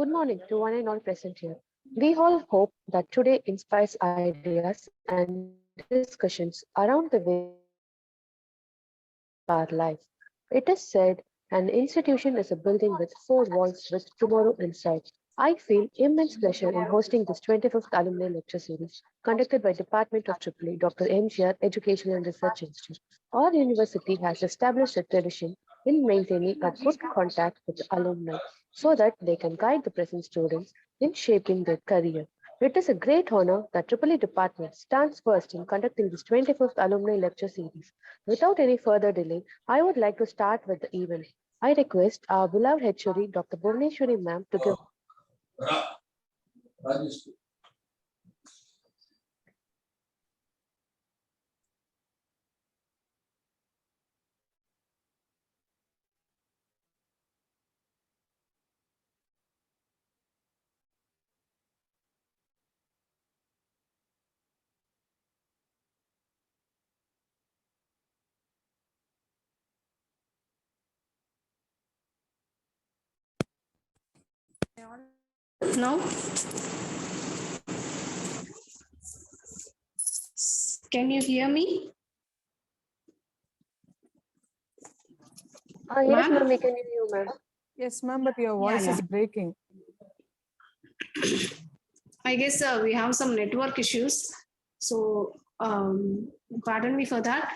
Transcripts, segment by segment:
Good morning to one and all present here. We all hope that today inspires ideas and discussions around the way we our life. It is said an institution is a building with four walls with tomorrow inside. I feel immense pleasure in hosting this 25th Alumni Lecture Series conducted by Department of EEE Dr. MGR Education and Research Institute. Our university has established a tradition in maintaining a good contact with the alumni so that they can guide the present students in shaping their career. It is a great honor that EEE Department stands first in conducting this 25th Alumni Lecture Series. Without any further delay, I would like to start with the event. I request our beloved HOD, Dr. Bhuvneshwari ma'am, to give. Now, can you hear me? Yes, ma'am, we can hear you, ma'am. Yes, ma'am, but your voice is breaking. I guess we have some network issues. So, pardon me for that.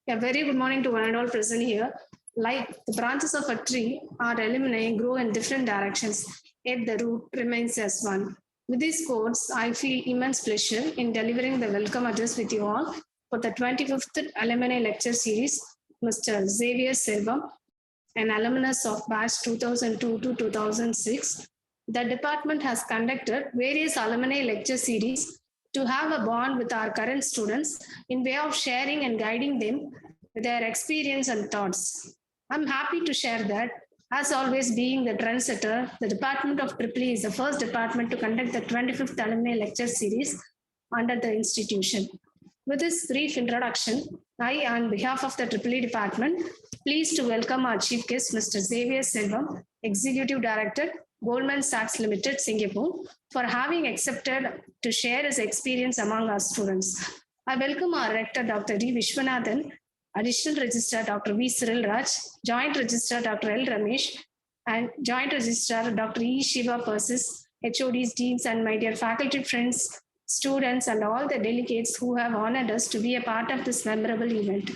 A very good morning to one and all present here. Like the branches of a tree, our alumni grow in different directions, yet the root remains as one. With these quotes, I feel immense pleasure in delivering the welcome address with you all for the 25th Alumni Lecture Series, Mr. Xavier Selvam, an alumnus of batch 2002 to 2006. The department has conducted various alumni lecture series to have a bond with our current students in way of sharing and guiding them with their experience and thoughts. I'm happy to share that, as always being the trendsetter, the Department of EEE is the first department to conduct the 25th Alumni Lecture Series under the institution. With this brief introduction, I, on behalf of the EEE department, pleased to welcome our chief guest, Mr. Xavier Selvam, Executive Director, Goldman Sachs Limited, Singapore, for having accepted to share his experience among our students. I welcome our Rector, Dr. D. Vishwanathan, Additional Registrar, Dr. V. Cyril Raj, Joint Registrar, Dr. L. Ramesh, and Joint Registrar, Dr. E. Shiva Persis, HODs, Deans, and my dear faculty friends, students, and all the delegates who have honored us to be a part of this memorable event.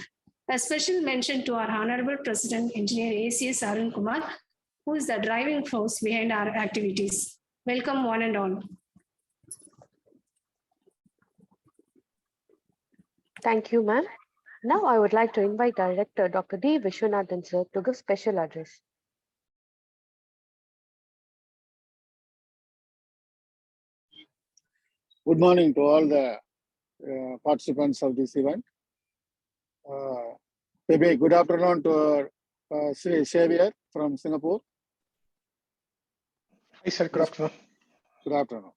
A special mention to our Honorable President, Engineer ACS Arun Kumar, who is the driving force behind our activities. Welcome one and all. Thank you, ma'am. Now I would like to invite Director Dr. D. Vishwanathan sir to give special address. Good morning to all the participants of this event. Maybe good afternoon to Xavier from Singapore. Hi, sir. Good afternoon. Good afternoon.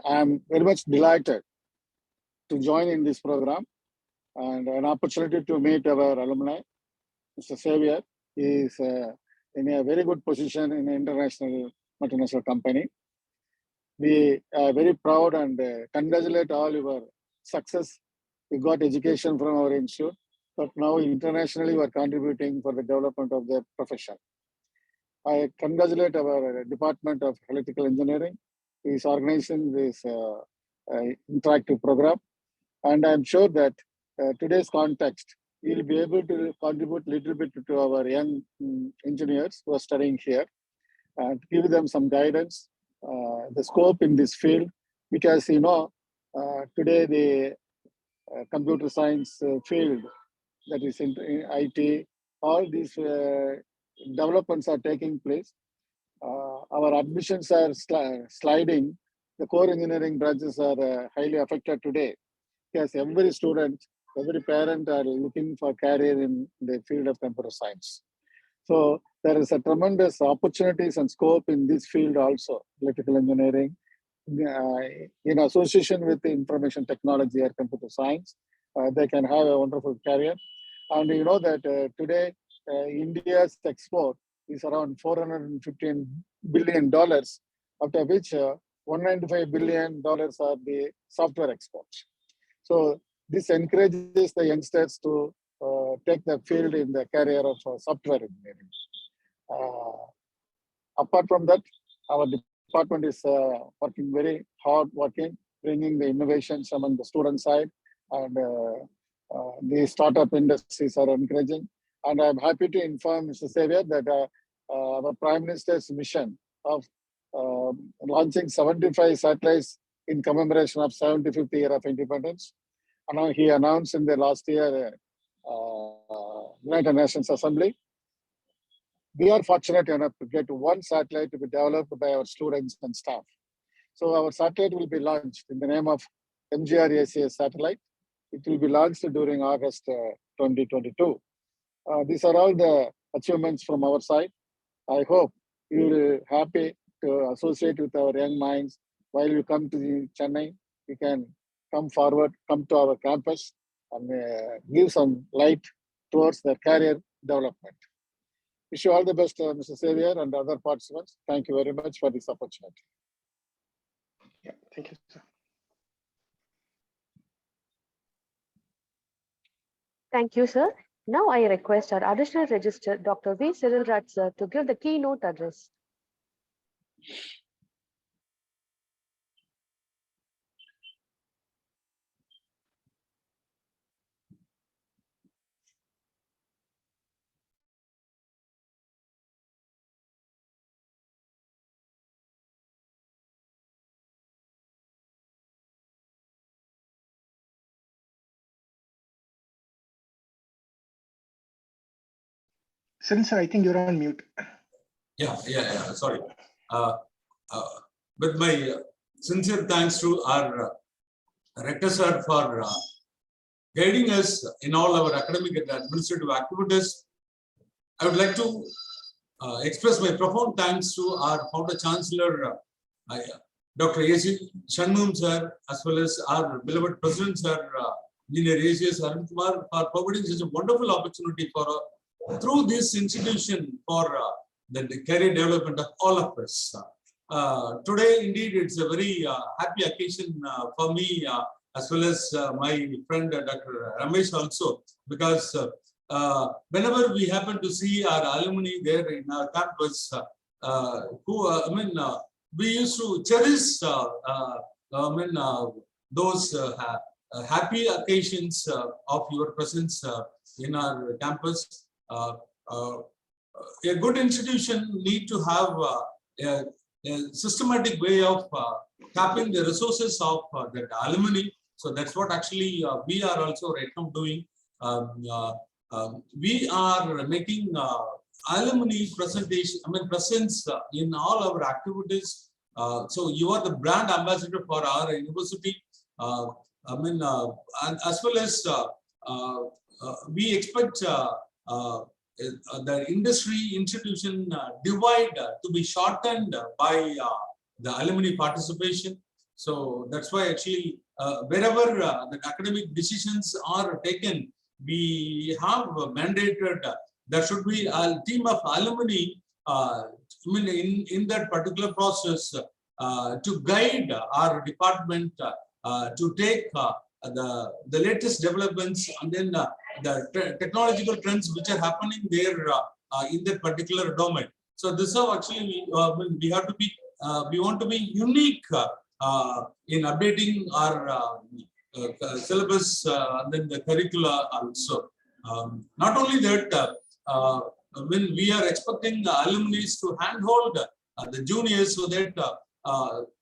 I'm very much delighted to join in this program and an opportunity to meet our alumni. Mr. Xavier is in a very good position in an international multinational company. We are very proud and congratulate all your success. You got education from our institute, but now internationally we are contributing for the development of the profession. I congratulate our Department of Electrical Engineering. He is organizing this interactive program. And I'm sure that today's context, we'll be able to contribute a little bit to our young engineers who are studying here and give them some guidance, the scope in this field, because, you know, today the computer science field, that is in IT, all these developments are taking place. Our admissions are sliding. The core engineering branches are highly affected today, because every student, every parent are looking for career in the field of computer science. So there is a tremendous opportunities and scope in this field also, electrical engineering, in association with the information technology or computer science. They can have a wonderful career. And you know that today, India's export is around $415 billion, out of which $195 billion are the software exports. So this encourages the youngsters to take the field in the career of software engineering. Apart from that, our department is working very hard, bringing the innovations among the student side, and the startup industries are encouraging. And I'm happy to inform Mr. Xavier that our Prime Minister's mission of launching 75 satellites in commemoration of 75th year of independence. And he announced in the last year United Nations Assembly. We are fortunate enough to get one satellite to be developed by our students and staff. So our satellite will be launched in the name of MGR-ACS satellite. It will be launched during August 2022. These are all the achievements from our side. I hope you will be happy to associate with our young minds. While you come to Chennai, you can come forward, come to our campus, and give some light towards their career development. Wish you all the best, Mr. Xavier and other participants. Thank you very much for this opportunity. Yeah, thank you, sir. Thank you, sir. Now I request our additional registrar, Dr. V. Cyrilrat, sir, to give the keynote address. Cyril, sir, I think you're on mute. Yeah, sorry. With my sincere thanks to our rector sir for guiding us in all our academic and administrative activities, I would like to express my profound thanks to our founder chancellor, Dr. A.C. Shanmugam sir, as well as our beloved president sir, Engineer A.C.S. Arun Kumar, for providing such a wonderful opportunity for through this institution for the career development of all of us. Today, indeed, it's a very happy occasion for me, as well as my friend Dr. Ramesh also, because whenever we happen to see our alumni there in our campus, we used to cherish those happy occasions of your presence in our campus. A good institution need to have a systematic way of tapping the resources of the alumni. So that's what actually we are also right now doing. We are making alumni presence in all our activities. So you are the brand ambassador for our university. And as well as we expect the industry institution divide to be shortened by the alumni participation. So that's why actually wherever the academic decisions are taken, we have mandated there should be a team of alumni in that particular process to guide our department to take the latest developments and then the technological trends which are happening there in that particular domain. So this is how actually we have to be, we want to be unique in updating our syllabus and then the curricula also. Not only that, when we are expecting alumni to handhold the juniors so that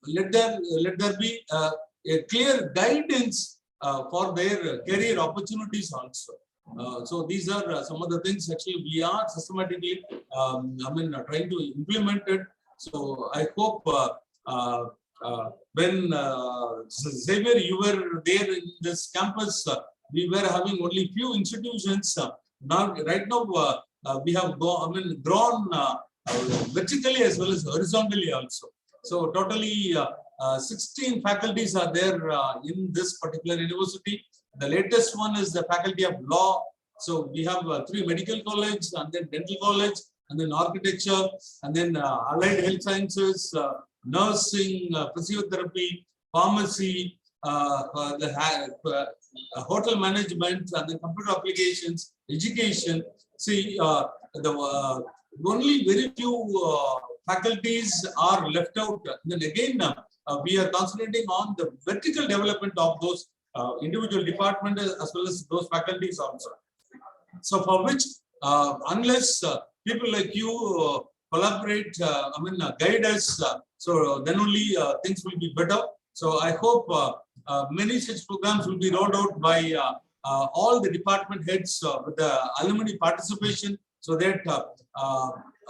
let there be a clear guidance for their career opportunities also. So these are some of the things actually we are systematically trying to implement it. So I hope when Xavier, you were there in this campus, we were having only few institutions. Now, right now, we have grown vertically as well as horizontally also. So totally 16 faculties are there in this particular university. The latest one is the faculty of law. So we have 3 medical college and then dental college and then architecture, and then allied health sciences, nursing, physiotherapy, pharmacy, hotel management, and then computer applications, education. See, only very few faculties are left out. Then again, we are concentrating on the vertical development of those individual departments as well as those faculties also. So for which, unless people like you collaborate, guide us, so then only things will be better. So I hope many such programs will be rolled out by all the department heads with the alumni participation, so that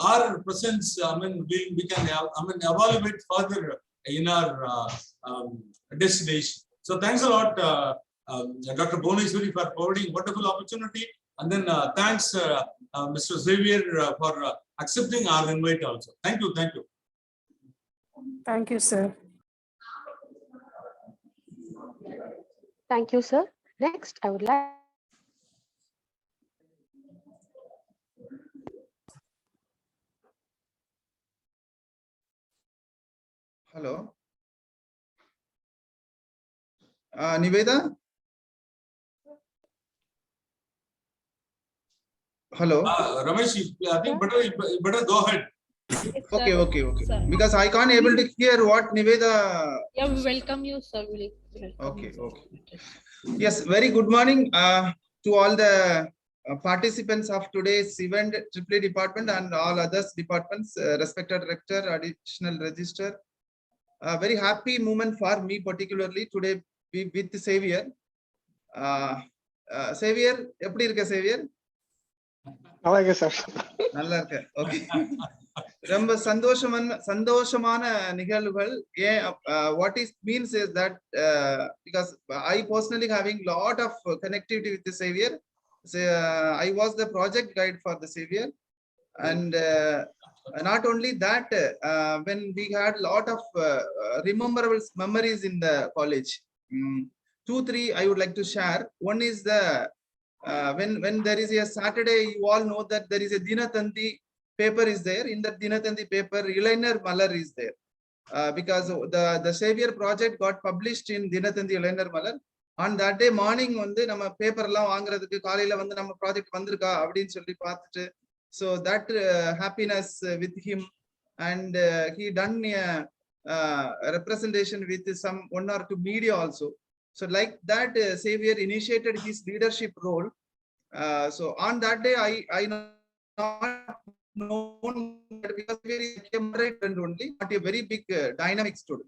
our presence, we can evaluate further in our destination. So thanks a lot, Dr. Bhuvaneswari, for providing wonderful opportunity. And then thanks, Mr. Xavier, for accepting our invite also. Thank you. Thank you. Thank you, sir. Thank you, sir. Next, I would like Hello. Niveda? Hello. Ramesh, I think better go ahead. Okay. Because I can't able to hear what Niveda. Yeah, we welcome you, sir. Okay. Yes, very good morning to all the participants of today's event, EEE department and all others departments, respected rector, additional register. Very happy moment for me particularly today with Xavier. Xavier, எப்படி இருக்க Xavier? நல்லா இருக்கு sir. நல்லா இருக்க. Okay. ரொம்ப சந்தோஷமான நிகழ்வுகள். What it means is that because I personally having lot of connectivity with the Xavier. So, I was the project guide for the Xavier, and not only that, when we had lot of rememberable memories in the college. 2-3 I would like to share. One is the when there is a Saturday, you all know that there is a Dinathanthi paper is there. In that Dinathanthi paper, Ilainar Malar is there. Because the Xavier project got published in Dinathanthi Ilainar Malar. On that day morning, வந்து நம்ம paper எல்லாம் வாங்குறதுக்கு காலையில வந்து நம்ம project வந்திருக்கா அப்படின்னு சொல்லி பார்த்துட்டு, so that happiness with him, and he done a representation with some 1 or 2 media also. So like that, Xavier initiated his leadership role. So on that day, I not known that because he came right and only, not a very big dynamic student.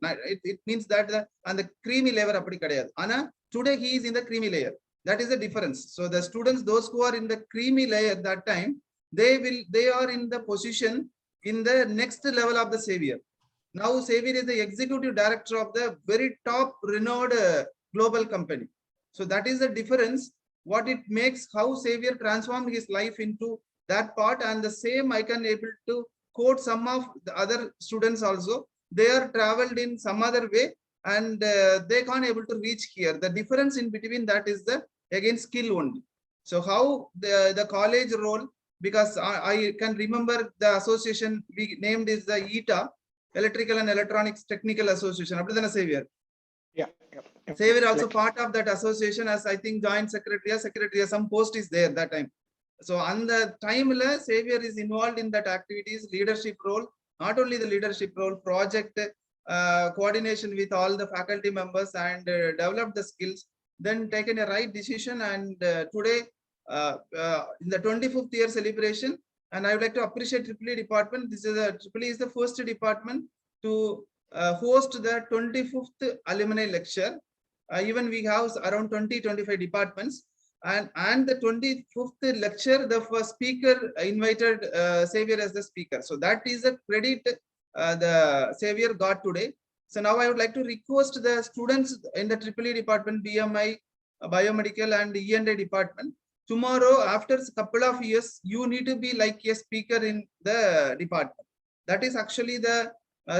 It means that on the creamy layer appadi kadiyadu. Ana today he is in the creamy layer. That is the difference. So the students, those who are in the creamy layer that time, they are in the position in the next level of the Xavier. Now Xavier is the executive director of the very top renowned global company. So that is the difference. What it makes, how Xavier transformed his life into that part. And the same I can able to quote some of the other students also. They are traveled in some other way, and they can't able to reach here. The difference in between that is the again skill only. So how the college role, because I can remember the association we named is the ETA, Electrical and Electronics Technical Association. Abdana Xavier. Yeah. Xavier also part of that association as I think joint secretary, some post is there that time. So on the time, Xavier is involved in that activities, leadership role, not only the leadership role, project coordination with all the faculty members, and develop the skills, then taken a right decision. And today in the 25th year celebration, and I would like to appreciate EEE department. This is EEE is the first department to host the 25th alumni lecture. Even we have around 20-25 departments, and the 25th lecture, the first speaker invited Xavier as the speaker. So that is a credit the Xavier got today. So now I would like to request the students in the EEE department, BMI, biomedical and E&A department. Tomorrow, after a couple of years, you need to be like a speaker in the department. That is actually the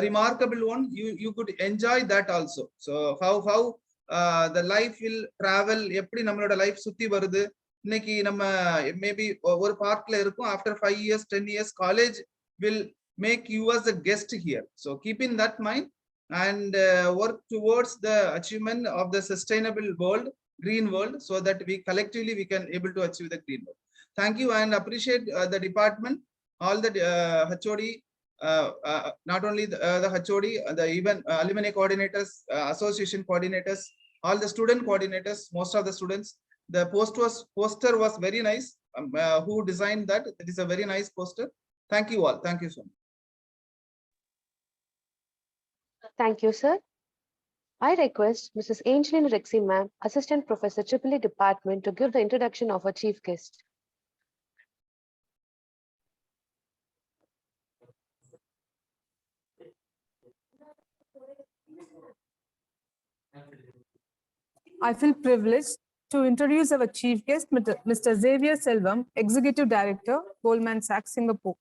remarkable one. You could enjoy that also. So how the life will travel, eppadi nammaloda life sutti varudhu, இன்னைக்கு நம்ம maybe ஒரு பார்ட்ல இருக்கும். After 5 years, 10 years, college will make you as a guest here. So keep in that mind and work towards the achievement of the sustainable world, green world, so that we collectively we can able to achieve the green world. Thank you and appreciate the department, all the HOD, not only the HOD, the even alumni coordinators, association coordinators, all the student coordinators, most of the students. The poster was very nice. Who designed that? It is a very nice poster. Thank you all. Thank you so much. Thank you, sir. I request Mrs. Angeline Rexy, ma'am, Assistant Professor, EEE Department, to give the introduction of our chief guest. I feel privileged to introduce our chief guest, Mr. Xavier Selvam, Executive Director, Goldman Sachs, Singapore.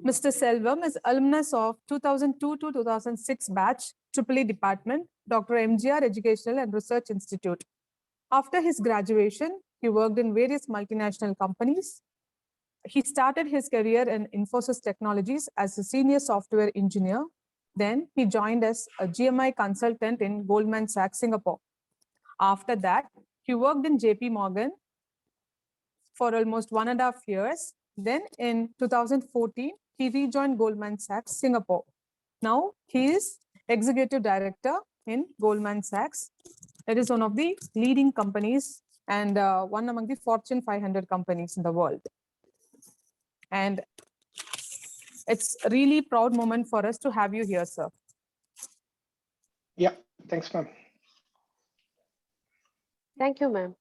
Mr. Selvam is alumnus of 2002 to 2006 batch, EEE Department, Dr. MGR Educational and Research Institute. After his graduation, he worked in various multinational companies. He started his career in Infosys Technologies as a senior software engineer. Then he joined as a GMI consultant in Goldman Sachs, Singapore. After that, he worked in JP Morgan for almost 1.5 years. Then in 2014, he rejoined Goldman Sachs, Singapore. Now he is Executive Director in Goldman Sachs. It is one of the leading companies and one among the Fortune 500 companies in the world. And it's a really proud moment for us to have you here, sir. Yeah, thanks, ma'am. Thank you, ma'am.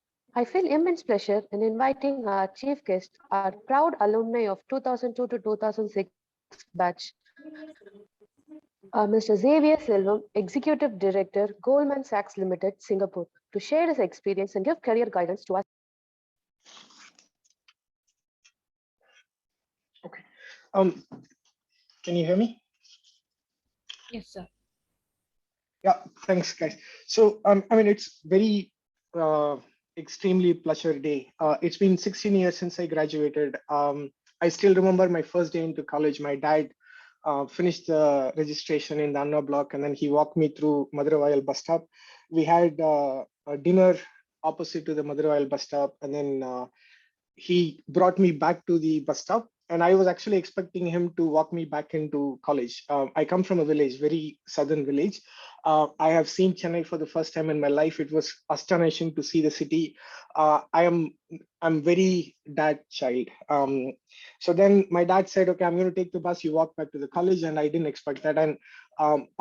I feel immense pleasure in inviting our chief guest, our proud alumni of 2002 to 2006 batch, Mr. Xavier Selvam, Executive Director, Goldman Sachs Limited, Singapore, to share his experience and give career guidance to us. Okay. Can you hear me? Yes, sir. Yeah, thanks, guys. So, I mean, it's very extremely pleasure day. It's been 16 years since I graduated. I still remember my first day into college. My dad finished the registration in the Anna block, and then he walked me through Madurai bus stop. We had a dinner opposite to the Madurai bus stop, and then he brought me back to the bus stop. And I was actually expecting him to walk me back into college. I come from a village, very southern village. I have seen Chennai for the first time in my life. It was astonishing to see the city. I'm very dad child. So then my dad said, okay, I'm going to take the bus. You walk back to the college. And I didn't expect that. And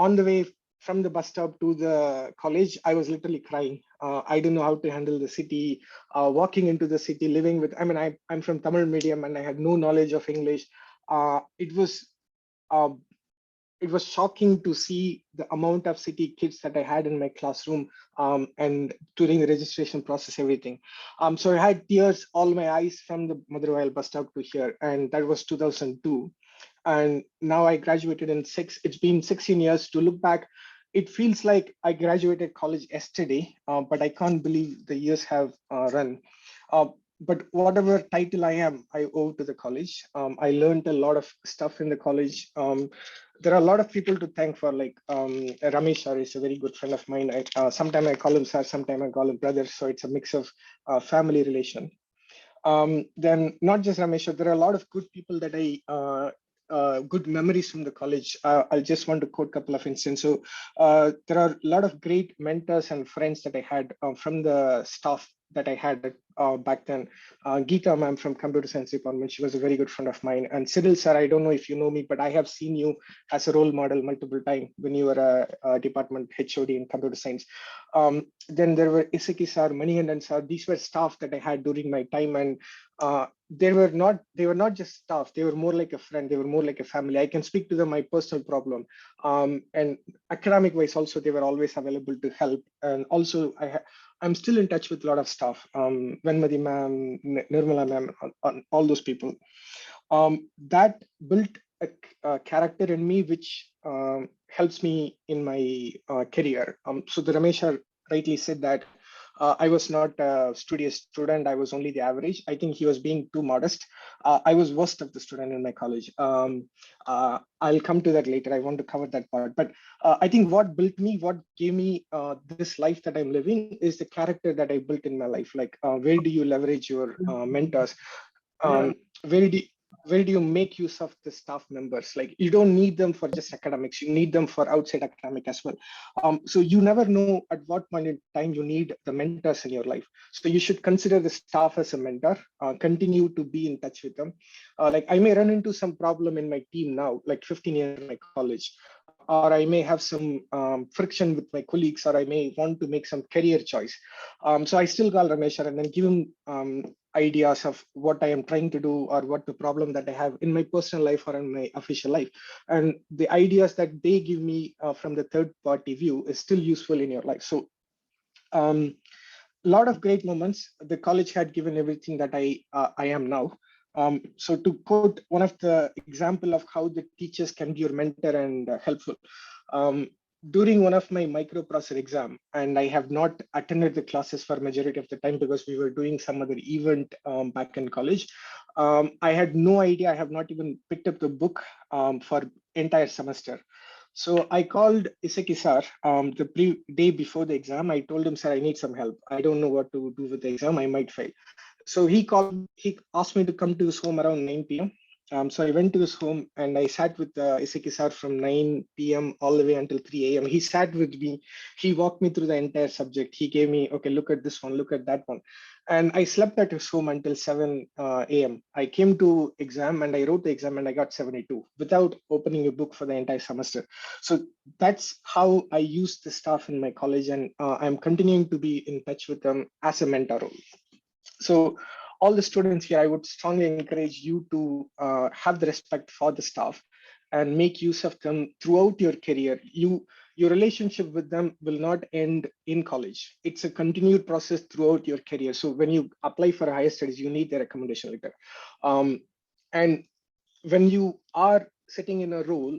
on the way from the bus stop to the college, I was literally crying. I don't know how to handle the city, walking into the city, living with, I mean, I'm from Tamil medium and I had no knowledge of English. It was shocking to see the amount of city kids that I had in my classroom and during the registration process, everything. So I had tears, all my eyes from the Madurai bus stop to here, and that was 2002. And now I graduated in it's been 16 years. To look back, it feels like I graduated college yesterday, but I can't believe the years have run. But whatever title I am, I owe to the college. I learned a lot of stuff in the college. There are a lot of people to thank for, like Ramesh sir is a very good friend of mine. Sometimes I call him sir, sometimes I call him brother. So it's a mix of family relation. Then not just Ramesh, there are a lot of good people that good memories from the college. I'll just want to quote a couple of instances. So there are a lot of great mentors and friends that I had from the staff that I had back then. Geeta ma'am from Computer Science Department, she was a very good friend of mine. And Cyril sir, I don't know if you know me, but I have seen you as a role model multiple times when you were a department HOD in Computer Science. Then there were Isaki sir, Manihandan sir. These were staff that I had during my time, and they were not just staff. They were more like a friend. They were more like a family. I can speak to them my personal problem, and academic wise also they were always available to help. And also I'm still in touch with a lot of staff, Venmati ma'am, Nirmala ma'am, all those people. That built a character in me which helps me in my career. So the Ramesh rightly said that I was not a studious student. I was only the average. I think he was being too modest. I was worst of the student in my college. I'll come to that later. I want to cover that part. But I think what built me, what gave me this life that I'm living is the character that I built in my life. Like, where do you leverage your mentors? Where do you make use of the staff members? Like, you don't need them for just academics, you need them for outside academic as well. So you never know at what point in time you need the mentors in your life. So you should consider the staff as a mentor, continue to be in touch with them. Like, I may run into some problem in my team now, like 15 years in my college, or I may have some friction with my colleagues, or I may want to make some career choice. So I still call Ramesh and then give him ideas of what I am trying to do, or what the problem that I have in my personal life or in my official life. And the ideas that they give me from the third party view is still useful in your life. So a lot of great moments. The college had given everything that I am now. So to quote one of the example of how the teachers can be your mentor and helpful. During one of my microprocessor exam, and I have not attended the classes for majority of the time because we were doing some other event back in college. I had no idea. I have not even picked up the book for entire semester. So I called Iseki sir the day before the exam. I told him, sir, I need some help. I don't know what to do with the exam. I might fail. So he asked me to come to his home around 9 p.m. So I went to his home and I sat with Iseki sir from 9 p.m. all the way until 3 a.m. He sat with me. He walked me through the entire subject. He gave me, okay, look at this one, look at that one. And I slept at his home until 7 a.m. I came to exam and I wrote the exam and I got 72 without opening a book for the entire semester. So that's how I use the staff in my college, and I'm continuing to be in touch with them as a mentor role. So all the students here, I would strongly encourage you to have the respect for the staff and make use of them throughout your career. Your relationship with them will not end in college. It's a continued process throughout your career. So when you apply for higher studies, you need the recommendation letter. And when you are sitting in a role,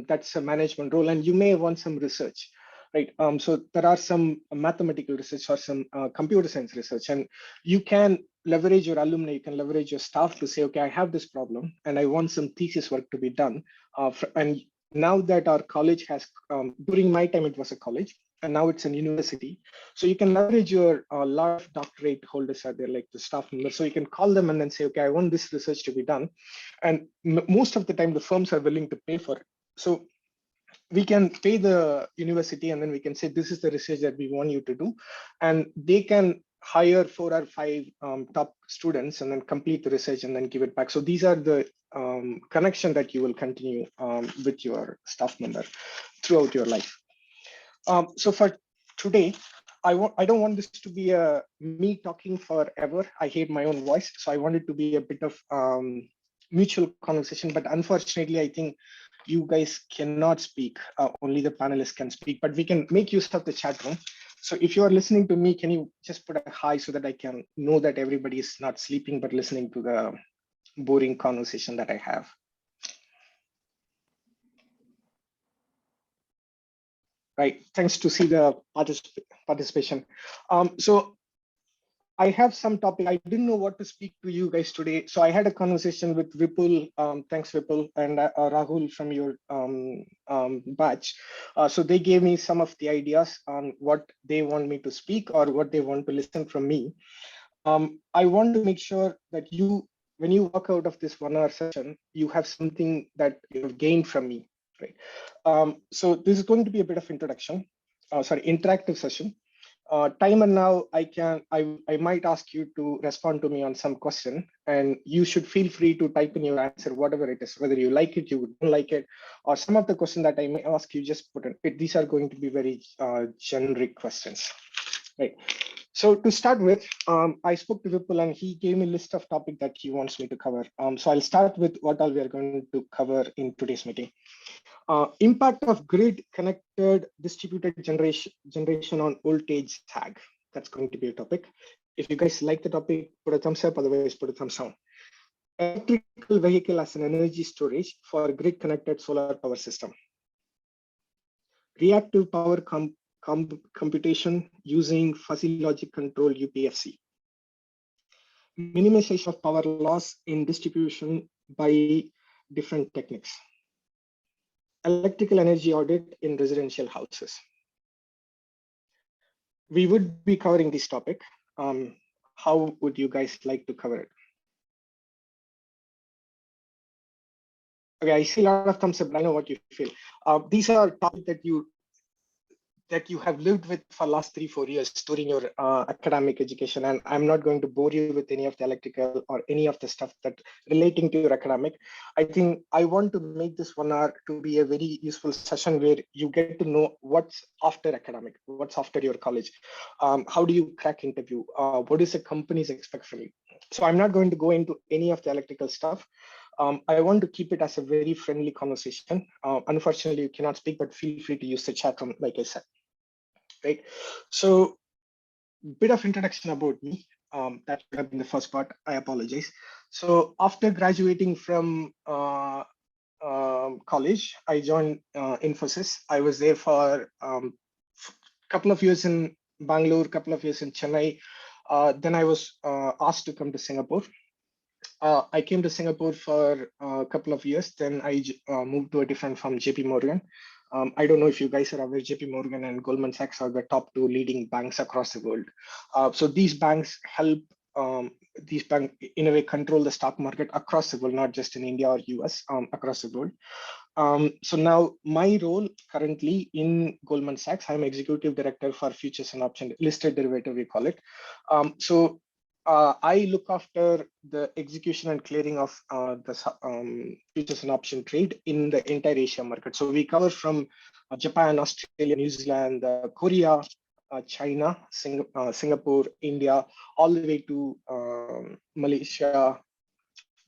that's a management role, and you may want some research, right? So there are some mathematical research or some computer science research, and you can leverage your alumni, you can leverage your staff to say, okay, I have this problem and I want some thesis work to be done. And now that our college has, during my time, it was a college, and now it's an university. So you can leverage your lot of doctorate holders are there, like the staff members. So you can call them and then say, okay, I want this research to be done. And most of the time, the firms are willing to pay for it. So we can pay the university and then we can say, this is the research that we want you to do. And they can hire 4 or 5 top students and then complete the research and then give it back. So these are the connection that you will continue with your staff member throughout your life. So for today, I don't want this to be me talking forever. I hate my own voice. So I want it to be a bit of mutual conversation, but unfortunately, I think you guys cannot speak. Only the panelists can speak, but we can make use of the chat room. So if you are listening to me, can you just put a hi so that I can know that everybody is not sleeping, but listening to the boring conversation that I have. Right, thanks to see the participation. So I have some topic. I didn't know what to speak to you guys today. So I had a conversation with Vipul, thanks Vipul, and Rahul from your batch. So they gave me some of the ideas on what they want me to speak or what they want to listen from me. I want to make sure that when you walk out of this 1 hour session, you have something that you've gained from me, right? So this is going to be a bit of introduction, interactive session. Timer now, I might ask you to respond to me on some question, and you should feel free to type in your answer, whatever it is, whether you like it, you don't like it, or some of the questions that I may ask you, just put in. These are going to be very generic questions, right? So to start with, I spoke to Vipul and he gave me a list of topics that he wants me to cover. So I'll start with what all we are going to cover in today's meeting. Impact of grid connected distributed generation on voltage sag. That's going to be a topic. If you guys like the topic, put a thumbs up, otherwise put a thumbs down. Electrical vehicle as an energy storage for grid connected solar power system. Reactive power computation using fuzzy logic control UPFC. Minimization of power loss in distribution by different techniques. Electrical energy audit in residential houses. We would be covering this topic. How would you guys like to cover it? Okay, I see a lot of thumbs up, but I know what you feel. These are topics that you have lived with for last 3-4 years during your academic education, and I'm not going to bore you with any of the electrical or any of the stuff that relating to your academic. I think I want to make this 1 hour to be a very useful session where you get to know what's after academic, what's after your college, how do you crack interview, what is the companies expect from you. So I'm not going to go into any of the electrical stuff. I want to keep it as a very friendly conversation. Unfortunately, you cannot speak, but feel free to use the chat room, like I said. Right. So, bit of introduction about me. That should have been the first part. I apologize. So, after graduating from college, I joined Infosys. I was there for a couple of years in Bangalore, couple of years in Chennai. Then I was asked to come to Singapore. I came to Singapore for a couple of years. Then I moved to a different firm, JP Morgan. I don't know if you guys are aware, JP Morgan and Goldman Sachs are the top 2 leading banks across the world. So these banks help these banks in a way control the stock market across the world, not just in India or US, across the world. So now my role currently in Goldman Sachs, I'm executive director for futures and option listed derivative, we call it. I look after the execution and clearing of the futures and option trade in the entire Asia market. So we cover from Japan, Australia, New Zealand, Korea, China, Singapore, India, all the way to Malaysia,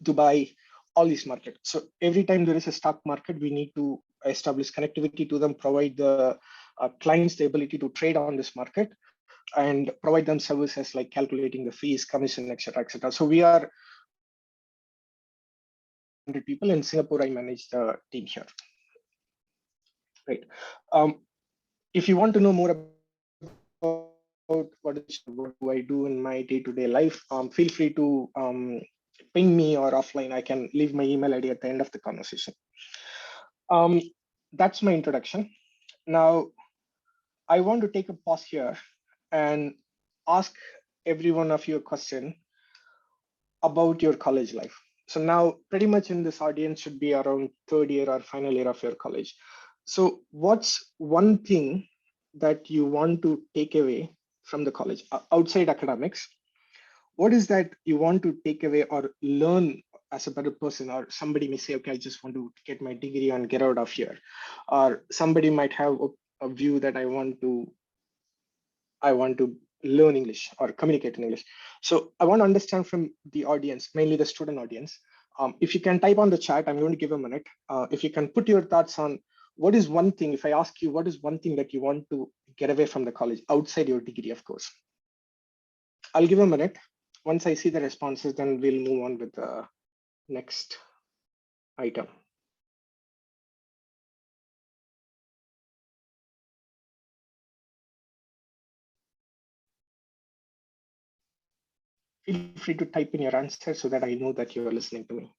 Dubai, all these markets. So every time there is a stock market, we need to establish connectivity to them, provide the clients the ability to trade on this market, and provide them services like calculating the fees, commission, etc., etc. So we are 100 people in Singapore. I manage the team here. Right. If you want to know more about what do I do in my day-to-day life, feel free to ping me or offline. I can leave my email ID at the end of the conversation. That's my introduction. Now, I want to take a pause here and ask every one of you a question about your college life. So now pretty much in this audience should be around 3rd year or final year of your college. So what's one thing that you want to take away from the college outside academics? What is that you want to take away or learn as a better person? Or somebody may say, okay, I just want to get my degree and get out of here. Or somebody might have a view that I want to learn English or communicate in English. So I want to understand from the audience, mainly the student audience. If you can type on the chat, I'm going to give a minute. If you can put your thoughts on what is one thing, if I ask you, what is one thing that you want to get away from the college outside your degree, of course. I'll give a minute. Once I see the responses, then we'll move on with the next item. Feel free to type in your answer so that I know that you are listening to me.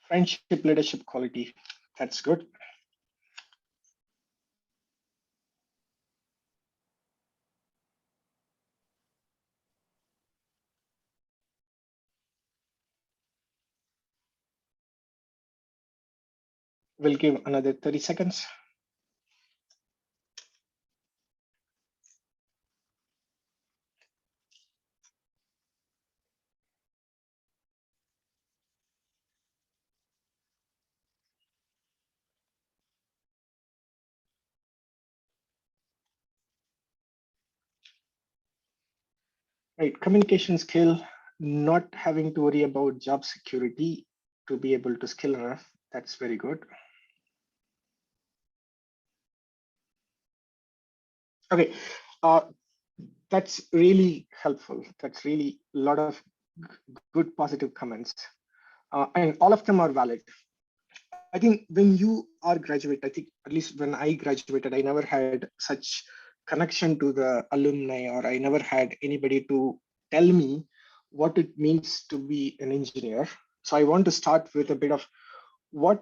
Friendship, leadership quality. That's good. We'll give another 30 seconds. Right, communication skill, not having to worry about job security to be able to skill enough. That's very good. Okay, that's really helpful. That's really a lot of good positive comments, and all of them are valid. I think when you are graduate, I think at least when I graduated, I never had such connection to the alumni, or I never had anybody to tell me what it means to be an engineer. So I want to start with a bit of what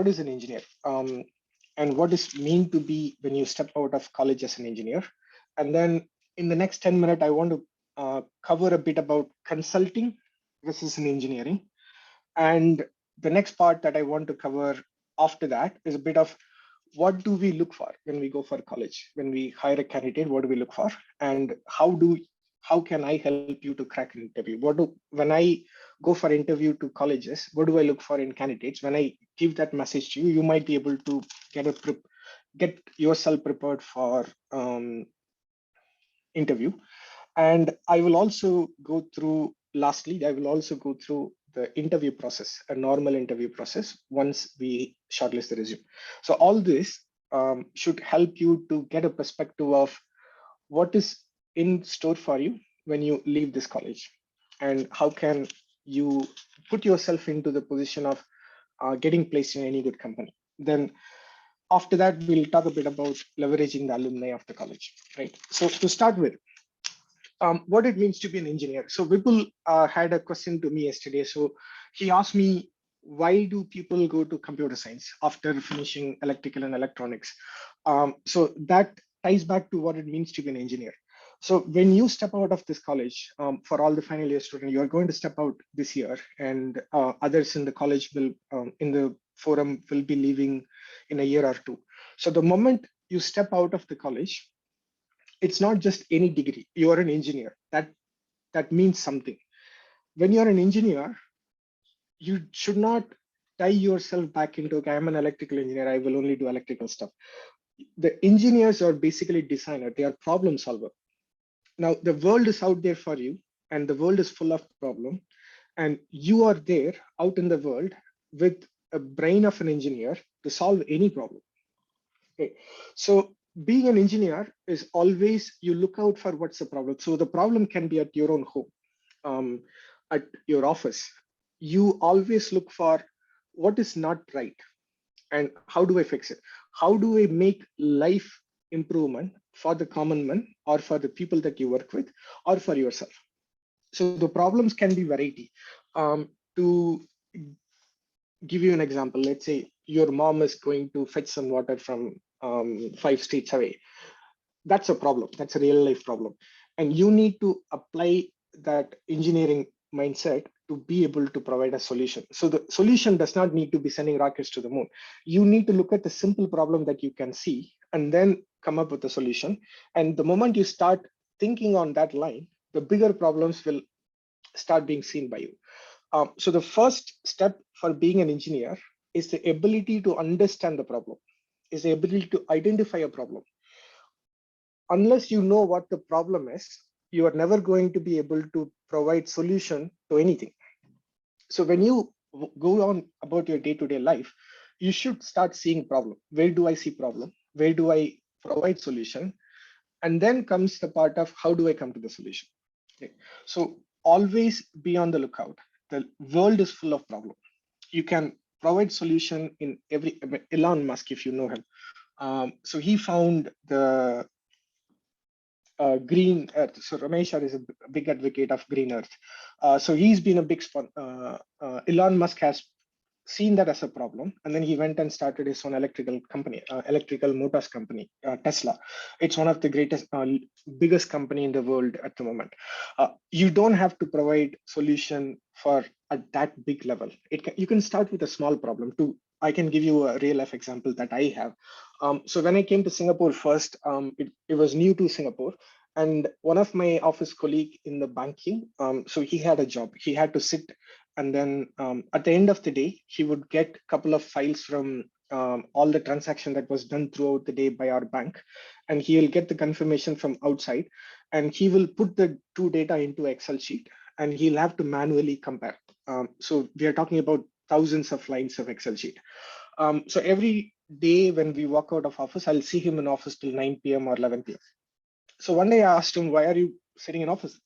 is an engineer, and what is mean to be when you step out of college as an engineer. And then in the next 10 minutes, I want to cover a bit about consulting versus in engineering. And the next part that I want to cover after that is a bit of what do we look for when we go for college? When we hire a candidate, what do we look for? And how can I help you to crack an interview? When I go for interview to colleges, what do I look for in candidates? When I give that message to you, you might be able to get yourself prepared for interview. And I will also go through, lastly, I will also go through the interview process, a normal interview process, once we shortlist the resume. So all this should help you to get a perspective of what is in store for you when you leave this college, and how can you put yourself into the position of getting placed in any good company. Then after that, we'll talk a bit about leveraging the alumni of the college, right? So to start with, what it means to be an engineer. So Vipul had a question to me yesterday. So he asked me, why do people go to computer science after finishing electrical and electronics? So that ties back to what it means to be an engineer. So when you step out of this college, for all the final year students, you are going to step out this year, and others in the college will, in the forum, will be leaving in a year or two. So the moment you step out of the college, it's not just any degree. You are an engineer. That means something. When you're an engineer, you should not tie yourself back into, okay, I'm an electrical engineer, I will only do electrical stuff. The engineers are basically designers. They are problem solver. Now the world is out there for you, and the world is full of problem, and you are there out in the world with a brain of an engineer to solve any problem. Okay. So being an engineer is always, you look out for what's the problem. So the problem can be at your own home, at your office. You always look for what is not right and how do I fix it? How do I make life improvement for the common man, or for the people that you work with, or for yourself? So the problems can be variety. To give you an example, let's say your mom is going to fetch some water from 5 states away. That's a problem. That's a real life problem. And you need to apply that engineering mindset to be able to provide a solution. So the solution does not need to be sending rockets to the moon. You need to look at the simple problem that you can see and then come up with a solution. And the moment you start thinking on that line, the bigger problems will start being seen by you. So the first step for being an engineer is the ability to understand the problem, is the ability to identify a problem. Unless you know what the problem is, you are never going to be able to provide solution to anything. So when you go on about your day-to-day life, you should start seeing problem. Where do I see problem? Where do I provide solution? And then comes the part of how do I come to the solution? Okay. So always be on the lookout. The world is full of problems. You can provide solution in every, Elon Musk, if you know him. So he found the green earth. So Ramesh is a big advocate of green earth. So he's been a big Elon Musk has seen that as a problem, and then he went and started his own electrical company, electrical motors company, Tesla. It's one of the greatest, biggest company in the world at the moment. You don't have to provide solution for at that big level. You can start with a small problem too. I can give you a real life example that I have. So when I came to Singapore first, it was new to Singapore. And one of my office colleague in the banking, so he had a job. He had to sit, and then at the end of the day, he would get a couple of files from all the transaction that was done throughout the day by our bank, and he will get the confirmation from outside, and he will put the two data into Excel sheet, and he'll have to manually compare. So we are talking about thousands of lines of Excel sheet. So every day when we walk out of office, I'll see him in office till 9 p.m. or 11 p.m. So one day I asked him, why are you sitting in office?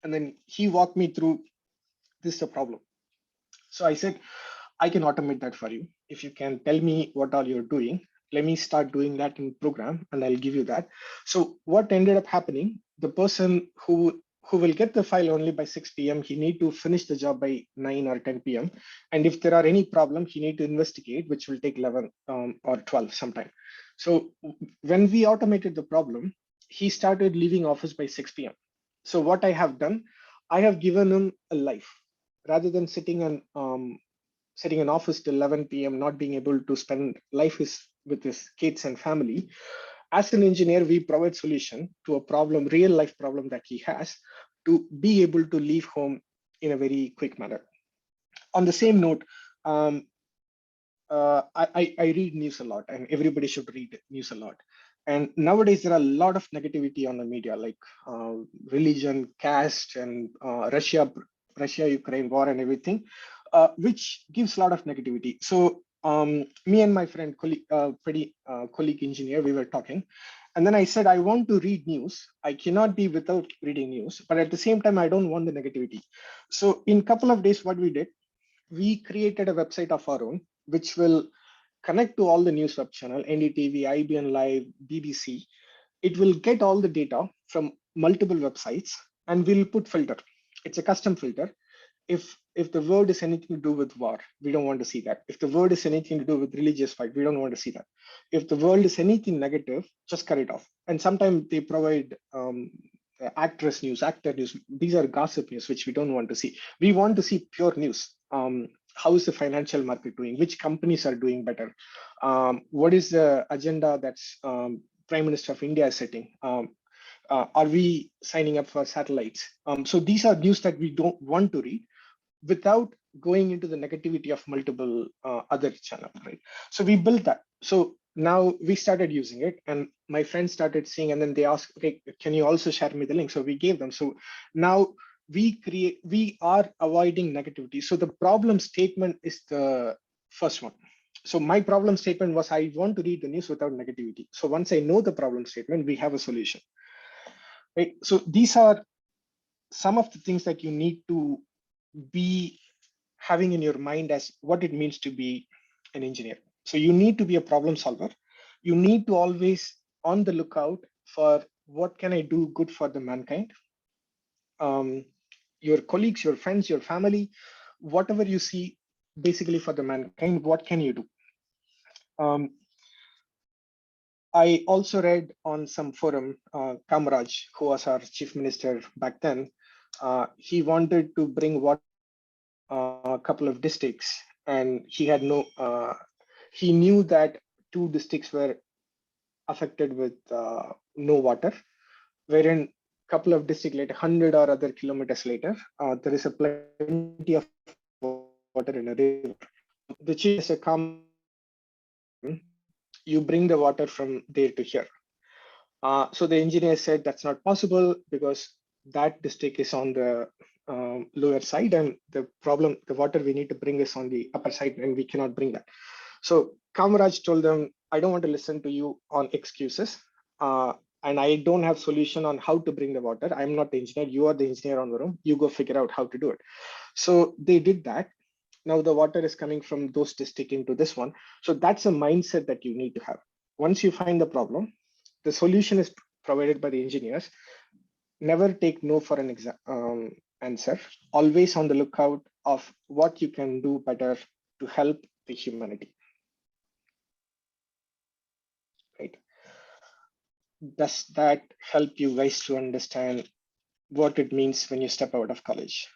And then he walked me through, this is a problem. So I said, I can automate that for you. If you can tell me what all you're doing, let me start doing that in program and I'll give you that. So what ended up happening, the person who will get the file only by 6 p.m., he need to finish the job by 9 or 10 p.m. And if there are any problem, he need to investigate, which will take 11 or 12 sometime. So when we automated the problem, he started leaving office by 6 p.m. So what I have done, I have given him a life rather than sitting in office till 11 p.m., not being able to spend life with his kids and family. As an engineer, we provide solution to a problem, real life problem that he has, to be able to leave home in a very quick manner. On the same note, I read news a lot, and everybody should read news a lot. And nowadays, there are a lot of negativity on the media, like religion, caste, and Russia-Ukraine war and everything, which gives a lot of negativity. So me and my friend, colleague engineer, we were talking. And then I said, I want to read news. I cannot be without reading news, but at the same time, I don't want the negativity. So in a couple of days, what we did, we created a website of our own, which will connect to all the news web channel, NDTV, IBN Live, BBC. It will get all the data from multiple websites and we'll put filter. It's a custom filter. If the word is anything to do with war, we don't want to see that. If the word is anything to do with religious fight, we don't want to see that. If the word is anything negative, just cut it off. And sometimes they provide actress news, actor news. These are gossip news, which we don't want to see. We want to see pure news. How is the financial market doing? Which companies are doing better? What is the agenda that's Prime Minister of India is setting? Are we signing up for satellites? So these are news that we don't want to read without going into the negativity of multiple other channels, right? So we built that. So now we started using it, and my friends started seeing, and then they asked, okay, can you also share me the link? So we gave them. So now we are avoiding negativity. So the problem statement is the first one. So my problem statement was, I want to read the news without negativity. So once I know the problem statement, we have a solution, right? So these are some of the things that you need to be having in your mind as what it means to be an engineer. So you need to be a problem solver. You need to always on the lookout for what can I do good for the mankind, your colleagues, your friends, your family, whatever you see basically for the mankind, what can you do? I also read on some forum, Kamaraj, who was our chief minister back then, he wanted to bring water a couple of districts, and he had he knew that 2 districts were affected with no water, wherein a couple of districts later, 100 or other kilometers later, there is a plenty of water in a river. The chief minister comes, you bring the water from there to here. So the engineer said that's not possible because that district is on the lower side, and the water we need to bring is on the upper side, and we cannot bring that. So Kamaraj told them, I don't want to listen to you on excuses, and I don't have solution on how to bring the water. I'm not the engineer. You are the engineer on the room. You go figure out how to do it. So they did that. Now the water is coming from those districts into this one. So that's a mindset that you need to have. Once you find the problem, the solution is provided by the engineers. Never take no for an answer. Always on the lookout of what you can do better to help the humanity. Right? Does that help you guys to understand what it means when you step out of college?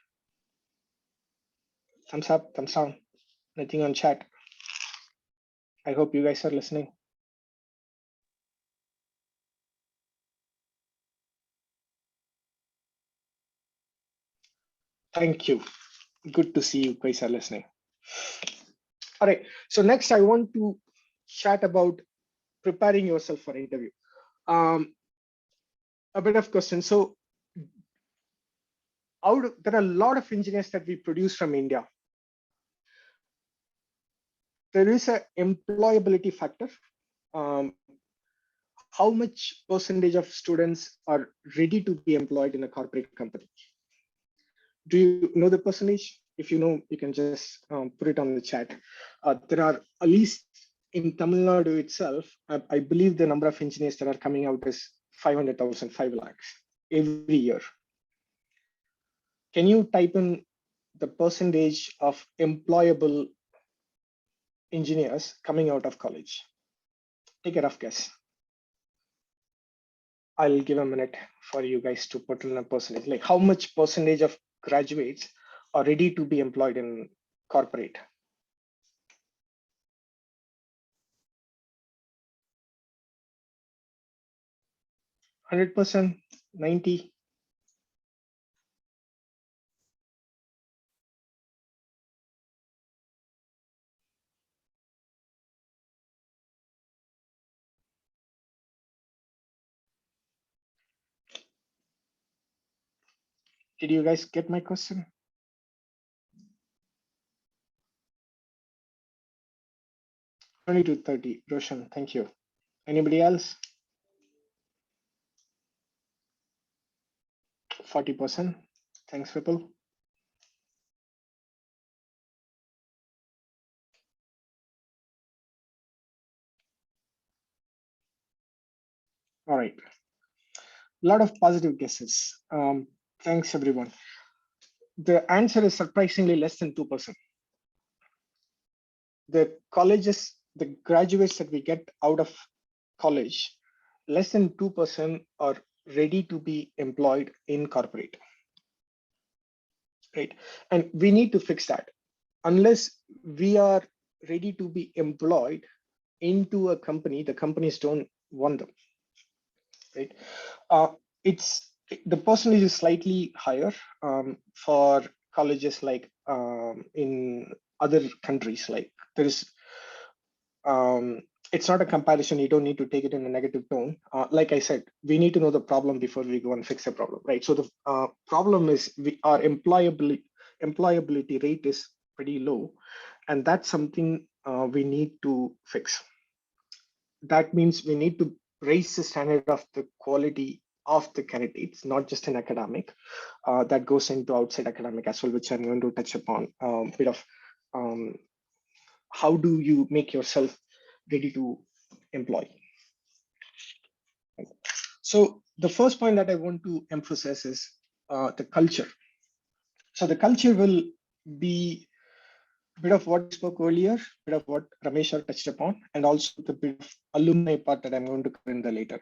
Thumbs up, thumbs down, nothing on chat. I hope you guys are listening. Thank you. Good to see you guys are listening. All right. So next I want to chat about preparing yourself for interview. A bit of question. So there are a lot of engineers that we produce from India. There is an employability factor. how much percentage of students are ready to be employed in a corporate company? Do you know the percentage? If you know, you can just put it on the chat. There are at least in Tamil Nadu itself, I believe the number of engineers that are coming out is 500,000, 5 lakhs every year. Can you type in the percentage of employable engineers coming out of college? Take a rough guess. I'll give a minute for you guys to put in a percentage. Like how much percentage of graduates are ready to be employed in corporate? 100%, 90%. Did you guys get my question? 20 to 30, Roshan, thank you. Anybody else? 40%, thanks, Ripple. All right, a lot of positive guesses. Thanks, everyone. The answer is surprisingly less than 2%. The colleges, the graduates that we get out of college, less than 2% are ready to be employed in corporate, right? And we need to fix that. Unless we are ready to be employed into a company, the companies don't want them, right? It's the percentage is slightly higher for colleges like in other countries. Like there is, it's not a comparison. You don't need to take it in a negative tone. Like I said, we need to know the problem before we go and fix the problem, right? So the problem is our employability rate is pretty low, and that's something we need to fix. That means we need to raise the standard of the quality of the candidates, not just in academic. That goes into outside academic as well, which I'm going to touch upon a bit of how do you make yourself ready to employ. So the first point that I want to emphasize is the culture. So the culture will be a bit of what I spoke earlier, a bit of what Ramesh touched upon, and also the bit of alumni part that I'm going to cover in the later.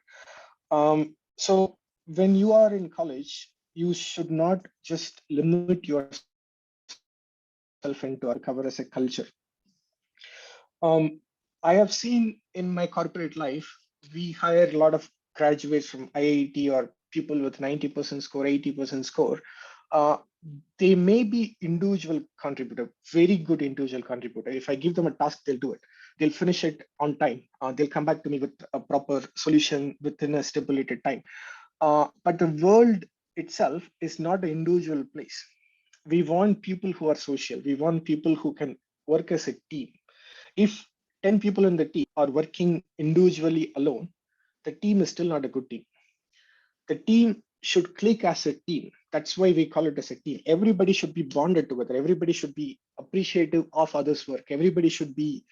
So when you are in college, you should not just limit yourself into or cover as a culture. I have seen in my corporate life, we hire a lot of graduates from IIT or people with 90% score, 80% score. They may be individual contributor, very good individual contributor. If I give them a task, they'll do it. They'll finish it on time. They'll come back to me with a proper solution within a stipulated time. But the world itself is not an individual place. We want people who are social. We want people who can work as a team. If 10 people in the team are working individually alone, the team is still not a good team. The team should click as a team. That's why we call it as a team. Everybody should be bonded together. Everybody should be appreciative of others' work. Everybody should be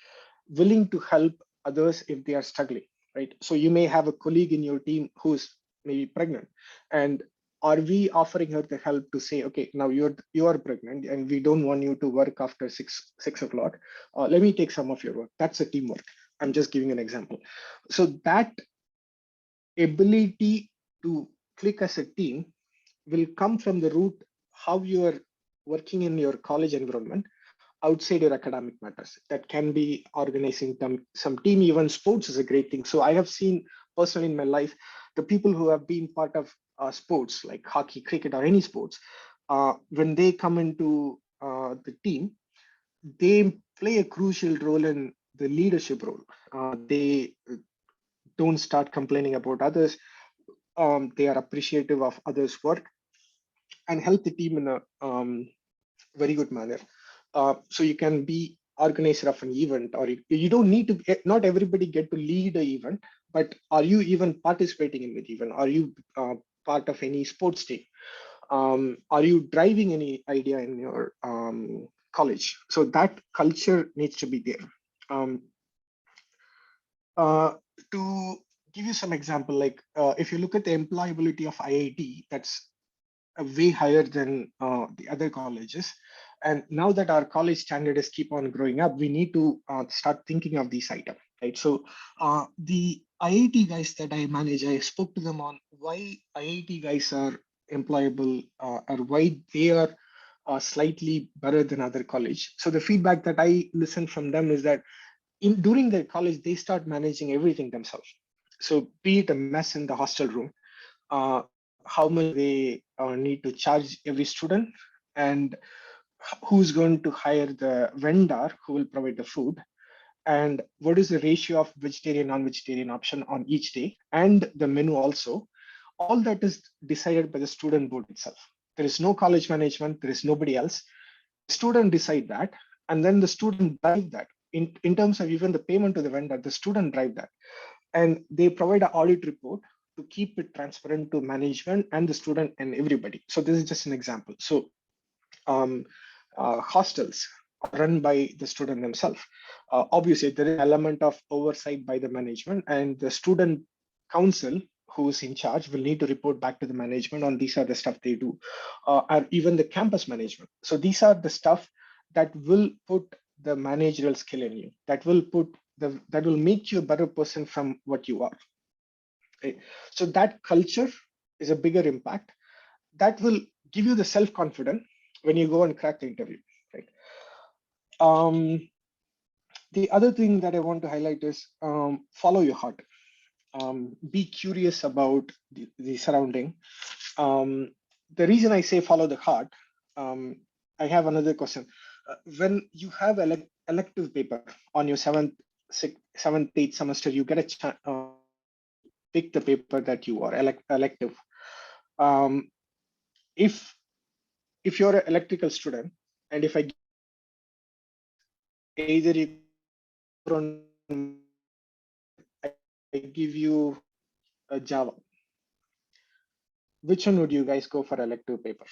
willing to help others if they are struggling, right? So you may have a colleague in your team who's maybe pregnant, and are we offering her the help to say, okay, now you are pregnant and we don't want you to work after 6 o'clock. Let me take some of your work. That's a teamwork. I'm just giving an example. So that ability to click as a team will come from the root how you are working in your college environment outside your academic matters. That can be organizing some team events. Sports is a great thing. So I have seen personally in my life, the people who have been part of sports like hockey, cricket, or any sports, when they come into the team, they play a crucial role in the leadership role. They don't start complaining about others. They are appreciative of others' work and help the team in a very good manner. So you can be organizer of an event, or you don't need to get, not everybody get to lead the event, but are you even participating in the event? Are you part of any sports team? Are you driving any idea in your college? So that culture needs to be there. To give you some example, like if you look at the employability of IIT, that's way higher than the other colleges. And now that our college standards keep on growing up, we need to start thinking of these items, right? So the IIT guys that I manage, I spoke to them on why IIT guys are employable or why they are slightly better than other college. So the feedback that I listened from them is that during their college, they start managing everything themselves. So be it a mess in the hostel room, how much they need to charge every student, and who's going to hire the vendor who will provide the food, and what is the ratio of vegetarian, non-vegetarian option on each day, and the menu also. All that is decided by the student board itself. There is no college management, there is nobody else. The student decide that, and then the student drive that. In terms of even the payment to the vendor, the student drive that. And they provide an audit report to keep it transparent to management and the student and everybody. So this is just an example. So hostels are run by the student themselves. Obviously, there is an element of oversight by the management, and the student council who is in charge will need to report back to the management on these are the stuff they do, or even the campus management. So these are the stuff that will put the managerial skill in you, that will make you a better person from what you are. Right? So that culture is a bigger impact. That will give you the self-confidence when you go and crack the interview. Right? The other thing that I want to highlight is follow your heart. Be curious about the surrounding. The reason I say follow the heart, I have another question. When you have elective paper on your seventh, eighth semester, you get a chance pick the paper that you are elective. If you're an electrical student, and if I either I give you a Java, which one would you guys go for elective paper?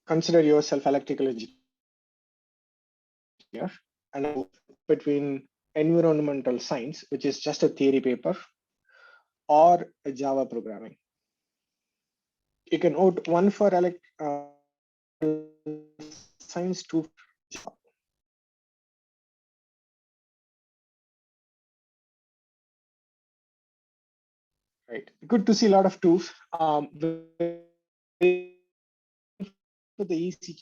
Consider yourself electrical engineer, and between environmental science, which is just a theory paper, or a Java programming. You can vote one for science, two for Java. Right. Good to see a lot of twos. For the easy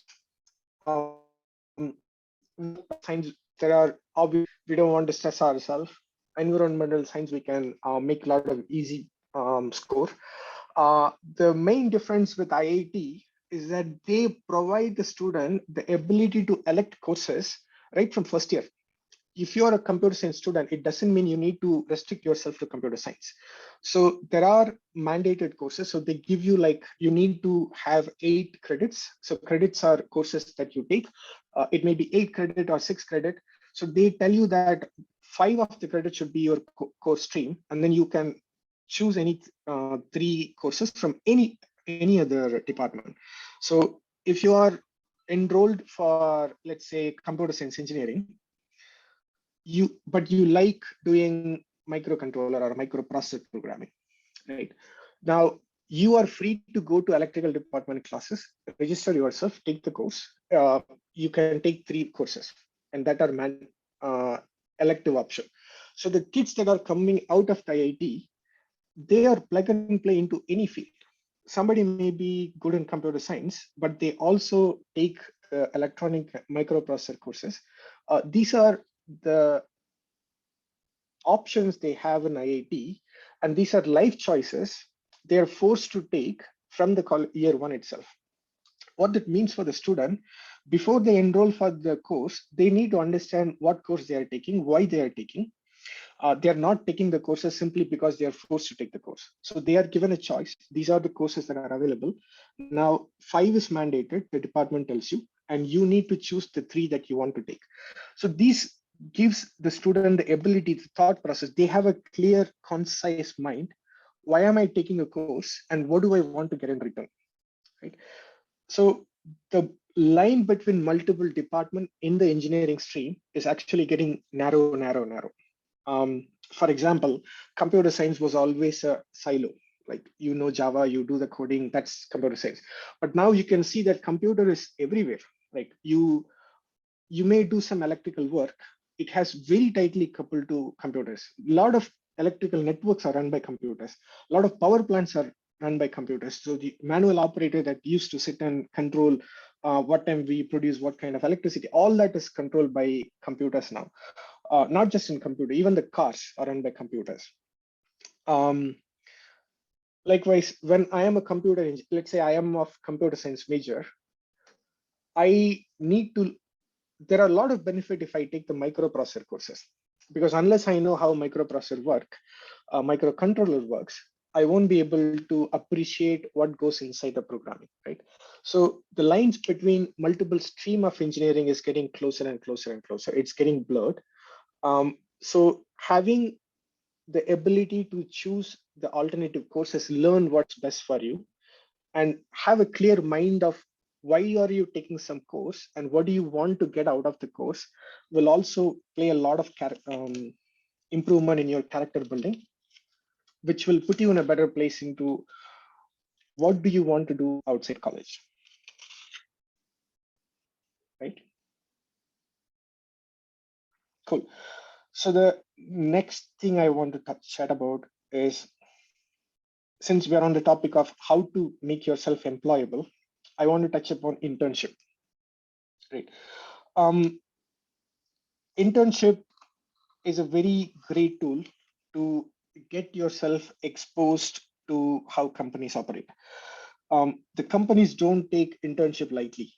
science, there are obvious, we don't want to stress ourselves. Environmental science, we can make a lot of easy score. The main difference with IIT is that they provide the student the ability to elect courses right from first year. If you're a computer science student, it doesn't mean you need to restrict yourself to computer science. So there are mandated courses. So they give you like, you need to have 8 credits. So credits are courses that you take. It may be 8 credit or 6 credit. So they tell you that 5 of the credits should be your course stream. And then you can choose any 3 courses from any other department. So if you are enrolled for, let's say, computer science engineering, but you like doing microcontroller or microprocessor programming, right? Now you are free to go to electrical department classes, register yourself, take the course. You can take 3 courses, and that are elective option. So the kids that are coming out of the IIT, they are plug and play into any field. Somebody may be good in computer science, but they also take electronic microprocessor courses. These are the options they have in IIT, and these are life choices they are forced to take from the year 1 itself. What that means for the student, before they enroll for the course, they need to understand what course they are taking, why they are taking. They are not taking the courses simply because they are forced to take the course. So they are given a choice. These are the courses that are available. Now, 5 is mandated, the department tells you. and you need to choose the 3 that you want to take. So these gives the student the ability, the thought process. They have a clear, concise mind. Why am I taking a course, and what do I want to get in return? Right. So the line between multiple departments in the engineering stream is actually getting narrow, narrow, narrow. For example, computer science was always a silo. Like, you know, Java, you do the coding, that's computer science. But now you can see that computer is everywhere. Like, you may do some electrical work. It has very tightly coupled to computers. A lot of electrical networks are run by computers. A lot of power plants are run by computers. So the manual operator that used to sit and control what time we produce, what kind of electricity, all that is controlled by computers now. Not just in computer, even the cars are run by computers. Likewise, when I am a computer engineer, let's say I am of computer science major, I need to, there are a lot of benefit if I take the microprocessor courses, because unless I know how microprocessor work, microcontroller works, I won't be able to appreciate what goes inside the programming, right? So the lines between multiple stream of engineering is getting closer and closer and closer. It's getting blurred. So having the ability to choose the alternative courses, learn what's best for you, and have a clear mind of why are you taking some course and what do you want to get out of the course will also play a lot of improvement in your character building, which will put you in a better place into what do you want to do outside college, right? Cool. So the next thing I want to chat about is, since we are on the topic of how to make yourself employable, I want to touch upon internship. Right. Internship is a very great tool to get yourself exposed to how companies operate. The companies don't take internship lightly.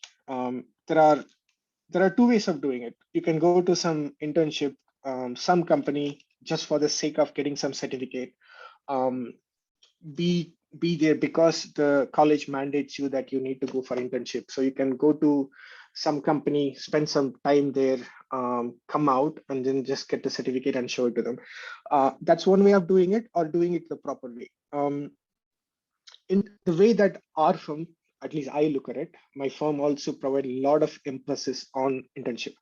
There are 2 ways of doing it. You can go to some internship, some company just for the sake of getting some certificate. Be there because the college mandates you that you need to go for internship. So you can go to some company, spend some time there, come out, and then just get the certificate and show it to them. That's one way of doing it, or doing it the proper way. In the way that our firm, at least I look at it, my firm also provide a lot of emphasis on internship.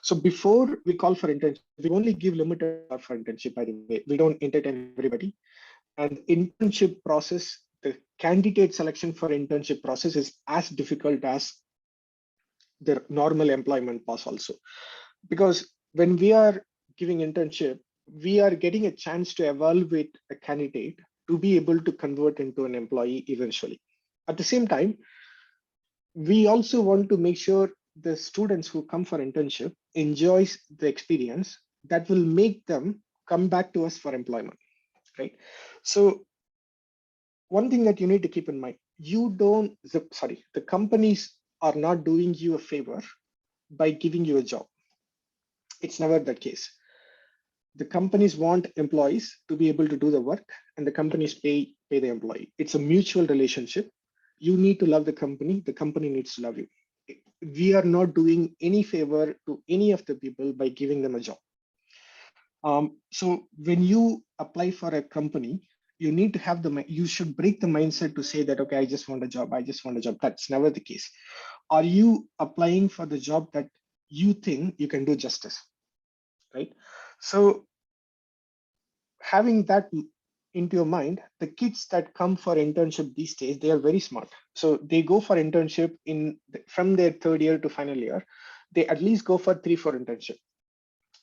So before we call for internship, we only give limited for internship, by the way. We don't entertain everybody. And internship process, the candidate selection for internship process is as difficult as the normal employment pass also. Because when we are giving internship, we are getting a chance to evaluate a candidate to be able to convert into an employee eventually. At the same time, we also want to make sure the students who come for internship enjoys the experience that will make them come back to us for employment, right? So one thing that you need to keep in mind, the companies are not doing you a favor by giving you a job. It's never the case. The companies want employees to be able to do the work, and the companies pay the employee. It's a mutual relationship. You need to love the company needs to love you. We are not doing any favor to any of the people by giving them a job. So when you apply for a company, you need to have you should break the mindset to say that, okay, I just want a job. That's never the case. Are you applying for the job that you think you can do justice, right? So having that into your mind, the kids that come for internship these days, they are very smart. So they go for internship from their 3rd year to final year. They at least go for 3-4 internship.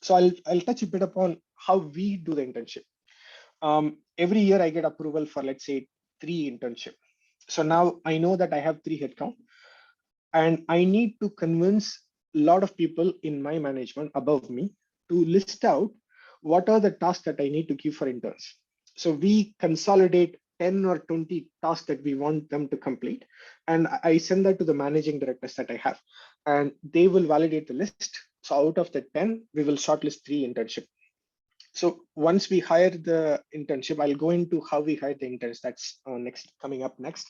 So I'll touch a bit upon how we do the internship. Every year I get approval for, let's say, 3 internship. So now I know that I have 3 headcount, and I need to convince a lot of people in my management above me to list out what are the tasks that I need to give for interns. So we consolidate 10 or 20 tasks that we want them to complete, and I send that to the managing directors that I have, and they will validate the list. So out of the 10, we will shortlist 3 internship. So once we hire the internship, I'll go into how we hire the interns. That's coming up next.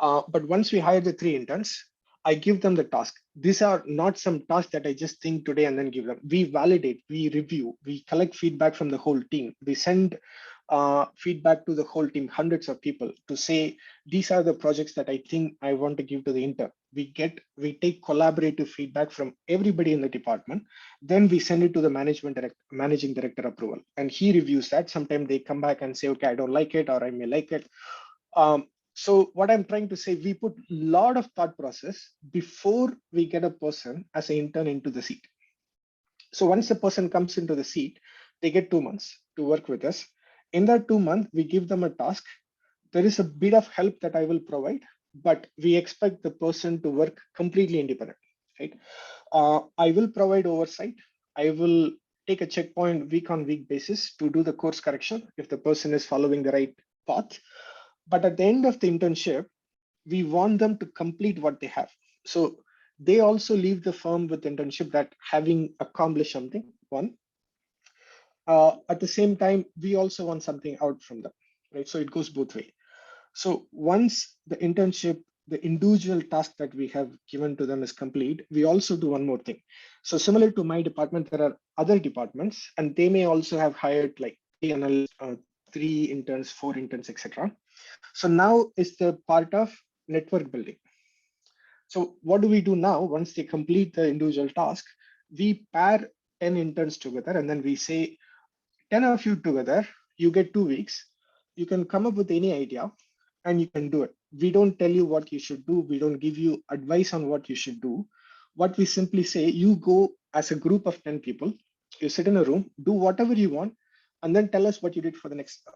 But once we hire the 3 interns, I give them the task. These are not some tasks that I just think today and then give them. We validate, we review, we collect feedback from the whole team. We send feedback to the whole team, hundreds of people, to say, these are the projects that I think I want to give to the intern. We take collaborative feedback from everybody in the department. Then we send it to the managing director approval, and he reviews that. Sometimes they come back and say, okay, I don't like it, or I may like it. So what I'm trying to say, we put a lot of thought process before we get a person as an intern into the seat. So once the person comes into the seat, they get 2 months to work with us. In that 2 months, we give them a task. There is a bit of help that I will provide, but we expect the person to work completely independent, right? I will provide oversight. I will take a checkpoint week on week basis to do the course correction if the person is following the right path. But at the end of the internship, we want them to complete what they have. So they also leave the firm with internship that having accomplished something, one. At the same time, we also want something out from them, right? So it goes both ways. So once the internship, the individual task that we have given to them is complete, we also do one more thing. So similar to my department, there are other departments, and they may also have hired like 3 analysts, 3 interns, 4 interns, etc. So now is the part of network building. So what do we do now? Once they complete the individual task, we pair 10 interns together, and then we say, 10 of you together, you get 2 weeks. You can come up with any idea and you can do it. We don't tell you what you should do. We don't give you advice on what you should do. What we simply say, you go as a group of 10 people, you sit in a room, do whatever you want, and then tell us what you did for the next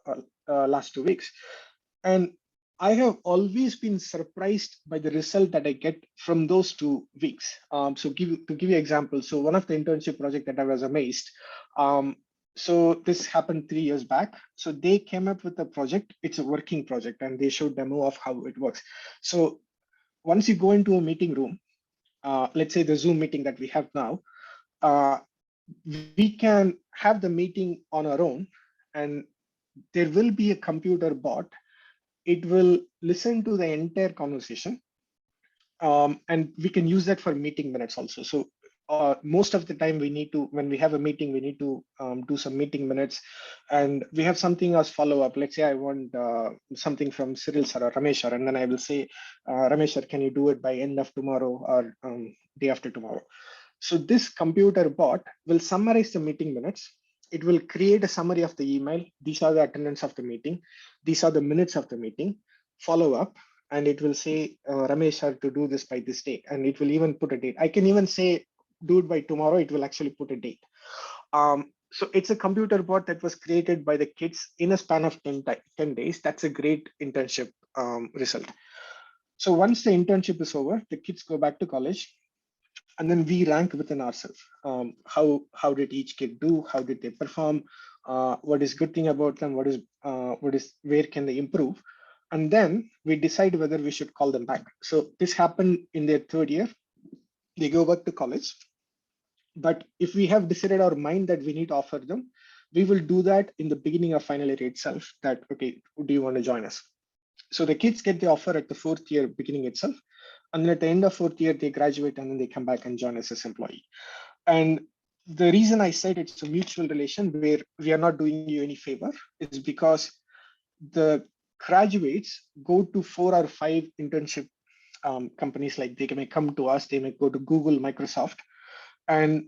last 2 weeks. And I have always been surprised by the result that I get from those 2 weeks. So to give you an example, so one of the internship project that I was amazed. So this happened 3 years back. So they came up with a project. It's a working project, and they showed demo of how it works. So once you go into a meeting room, let's say the Zoom meeting that we have now, we can have the meeting on our own, and there will be a computer bot. It will listen to the entire conversation, and we can use that for meeting minutes also. So most of the time when we have a meeting, we need to do some meeting minutes, and we have something as follow-up. Let's say I want something from Cyril sir or Ramesh sir, and then I will say, Ramesh sir, can you do it by end of tomorrow or day after tomorrow? So this computer bot will summarize the meeting minutes. It will create a summary of the email. These are the attendance of the meeting. These are the minutes of the meeting. Follow up, and it will say, Ramesh sir, to do this by this date, and it will even put a date. I can even say, do it by tomorrow. It will actually put a date. So it's a computer bot that was created by the kids in a span of 10 days. That's a great internship result. So once the internship is over, the kids go back to college, and then we rank within ourselves. How did each kid do? How did they perform? What is good thing about them? Where can they improve? And then we decide whether we should call them back. So this happened in their 3rd year. They go back to college. But if we have decided our mind that we need to offer them, we will do that in the beginning of final year itself. That, okay, do you want to join us? So the kids get the offer at the 4th year beginning itself. And then at the end of 4th year, they graduate and then they come back and join us as employee. And the reason I said it's a mutual relation where we are not doing you any favor is because the graduates go to 4 or 5 internship companies. Like they may come to us, they may go to Google, Microsoft, and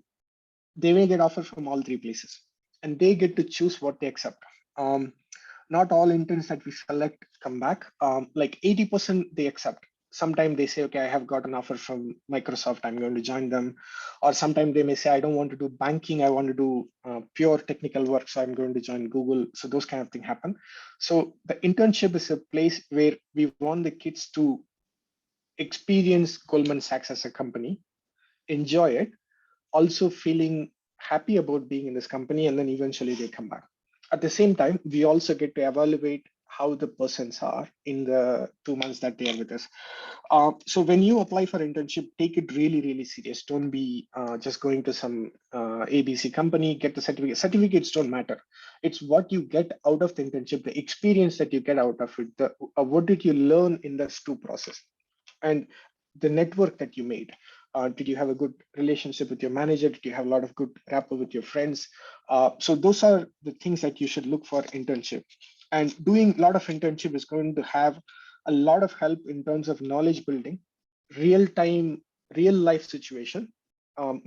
they may get offers from all 3 places, and they get to choose what they accept. Not all interns that we select come back. Like 80% they accept. Sometimes they say, okay, I have got an offer from Microsoft, I'm going to join them. Or sometimes they may say, I don't want to do banking, I want to do pure technical work, so I'm going to join Google. So those kind of things happen. So the internship is a place where we want the kids to experience Goldman Sachs as a company, enjoy it, also feeling happy about being in this company, and then eventually they come back. At the same time, we also get to evaluate how the persons are in the 2 months that they are with us. So when you apply for internship, take it really, really serious. Don't be just going to some ABC company, get the certificate. Certificates don't matter. It's what you get out of the internship, the experience that you get out of it, what did you learn in this 2 process. And the network that you made. Did you have a good relationship with your manager? Did you have a lot of good rapport with your friends? So those are the things that you should look for internship. And doing a lot of internship is going to have a lot of help in terms of knowledge building, real-time, real-life situation.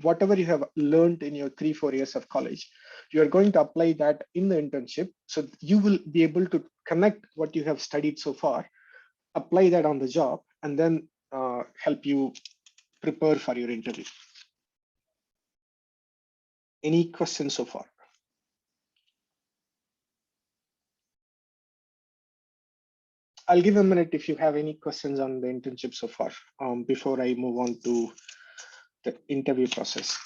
Whatever you have learned in your 3-4 years of college, you are going to apply that in the internship. So you will be able to connect what you have studied so far, apply that on the job, and then help you prepare for your interview. Any questions so far? I'll give a minute if you have any questions on the internship so far, before I move on to the interview process.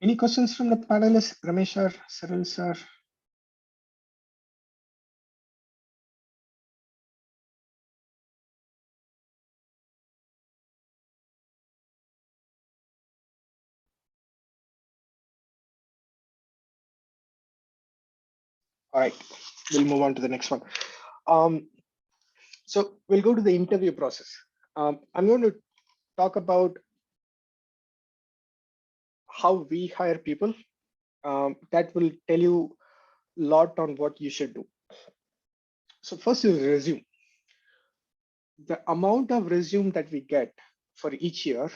Any questions from the panelists, Ramesh sir, Cyril sir? All right, we'll move on to the next one. So we'll go to the interview process. I'm going to talk about how we hire people. That will tell you a lot on what you should do. So first is resume. The amount of resume that we get for each year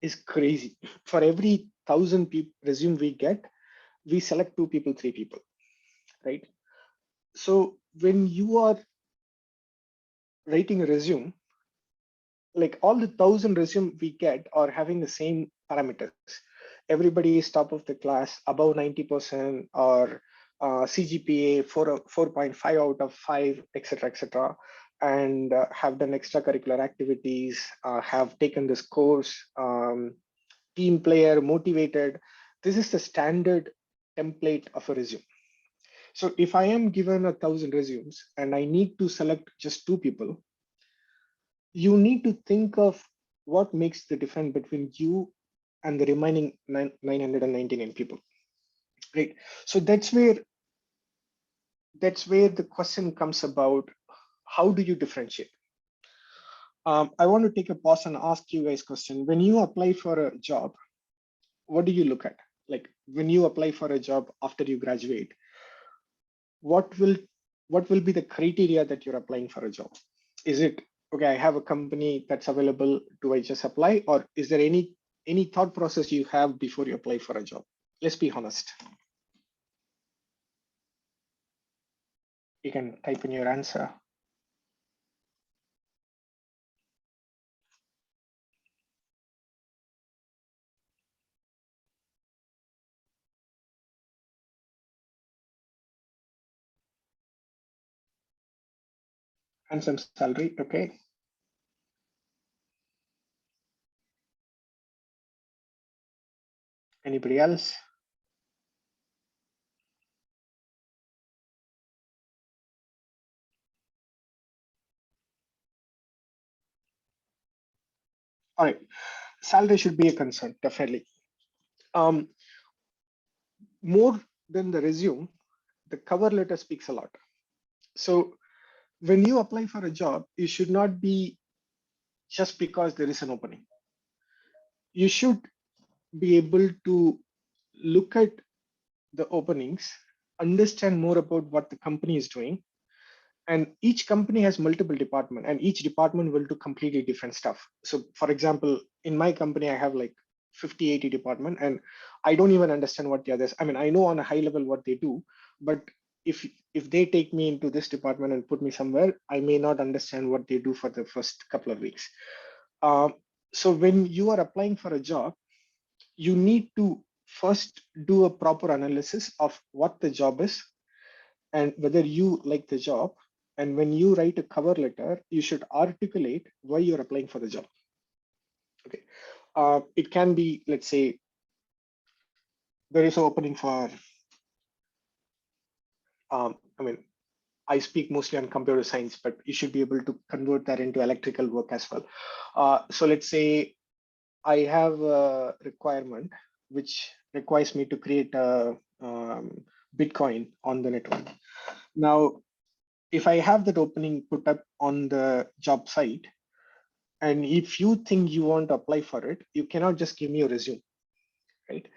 is crazy. For every 1,000 resume we get, we select 2 people, 3 people, right? So when you are writing a resume, like all the 1,000 resume we get are having the same parameters. Everybody is top of the class, above 90%, or CGPA 4.5 out of 5, etc., and have done extracurricular activities, have taken this course, team player, motivated. This is the standard template of a resume. So if I am given 1,000 resumes and I need to select just 2 people, you need to think of what makes the difference between you and the remaining 999 people, right? So that's where the question comes about, how do you differentiate? I want to take a pause and ask you guys a question. When you apply for a job, what do you look at? Like when you apply for a job after you graduate, what will be the criteria that you're applying for a job? Is it, okay, I have a company that's available, do I just apply? Or is there any thought process you have before you apply for a job? Let's be honest. You can type in your answer. And some salary, okay. Anybody else? All right, salary should be a concern, definitely. More than the resume, the cover letter speaks a lot. So when you apply for a job, you should not be just because there is an opening. You should be able to look at the openings, understand more about what the company is doing. And each company has multiple departments, and each department will do completely different stuff. So for example, in my company, I have like 50, 80 department, and I don't even understand what the others, I mean, I know on a high level what they do, but if they take me into this department and put me somewhere, I may not understand what they do for the first couple of weeks. So when you are applying for a job, you need to first do a proper analysis of what the job is and whether you like the job. And when you write a cover letter, you should articulate why you're applying for the job. Okay. It can be, let's say, there is an opening for, I mean, I speak mostly on computer science, but you should be able to convert that into electrical work as well. So let's say I have a requirement which requires me to create a Bitcoin on the network. Now, if I have that opening put up on the job site, and if you think you want to apply for it, you cannot just give me a resume, right?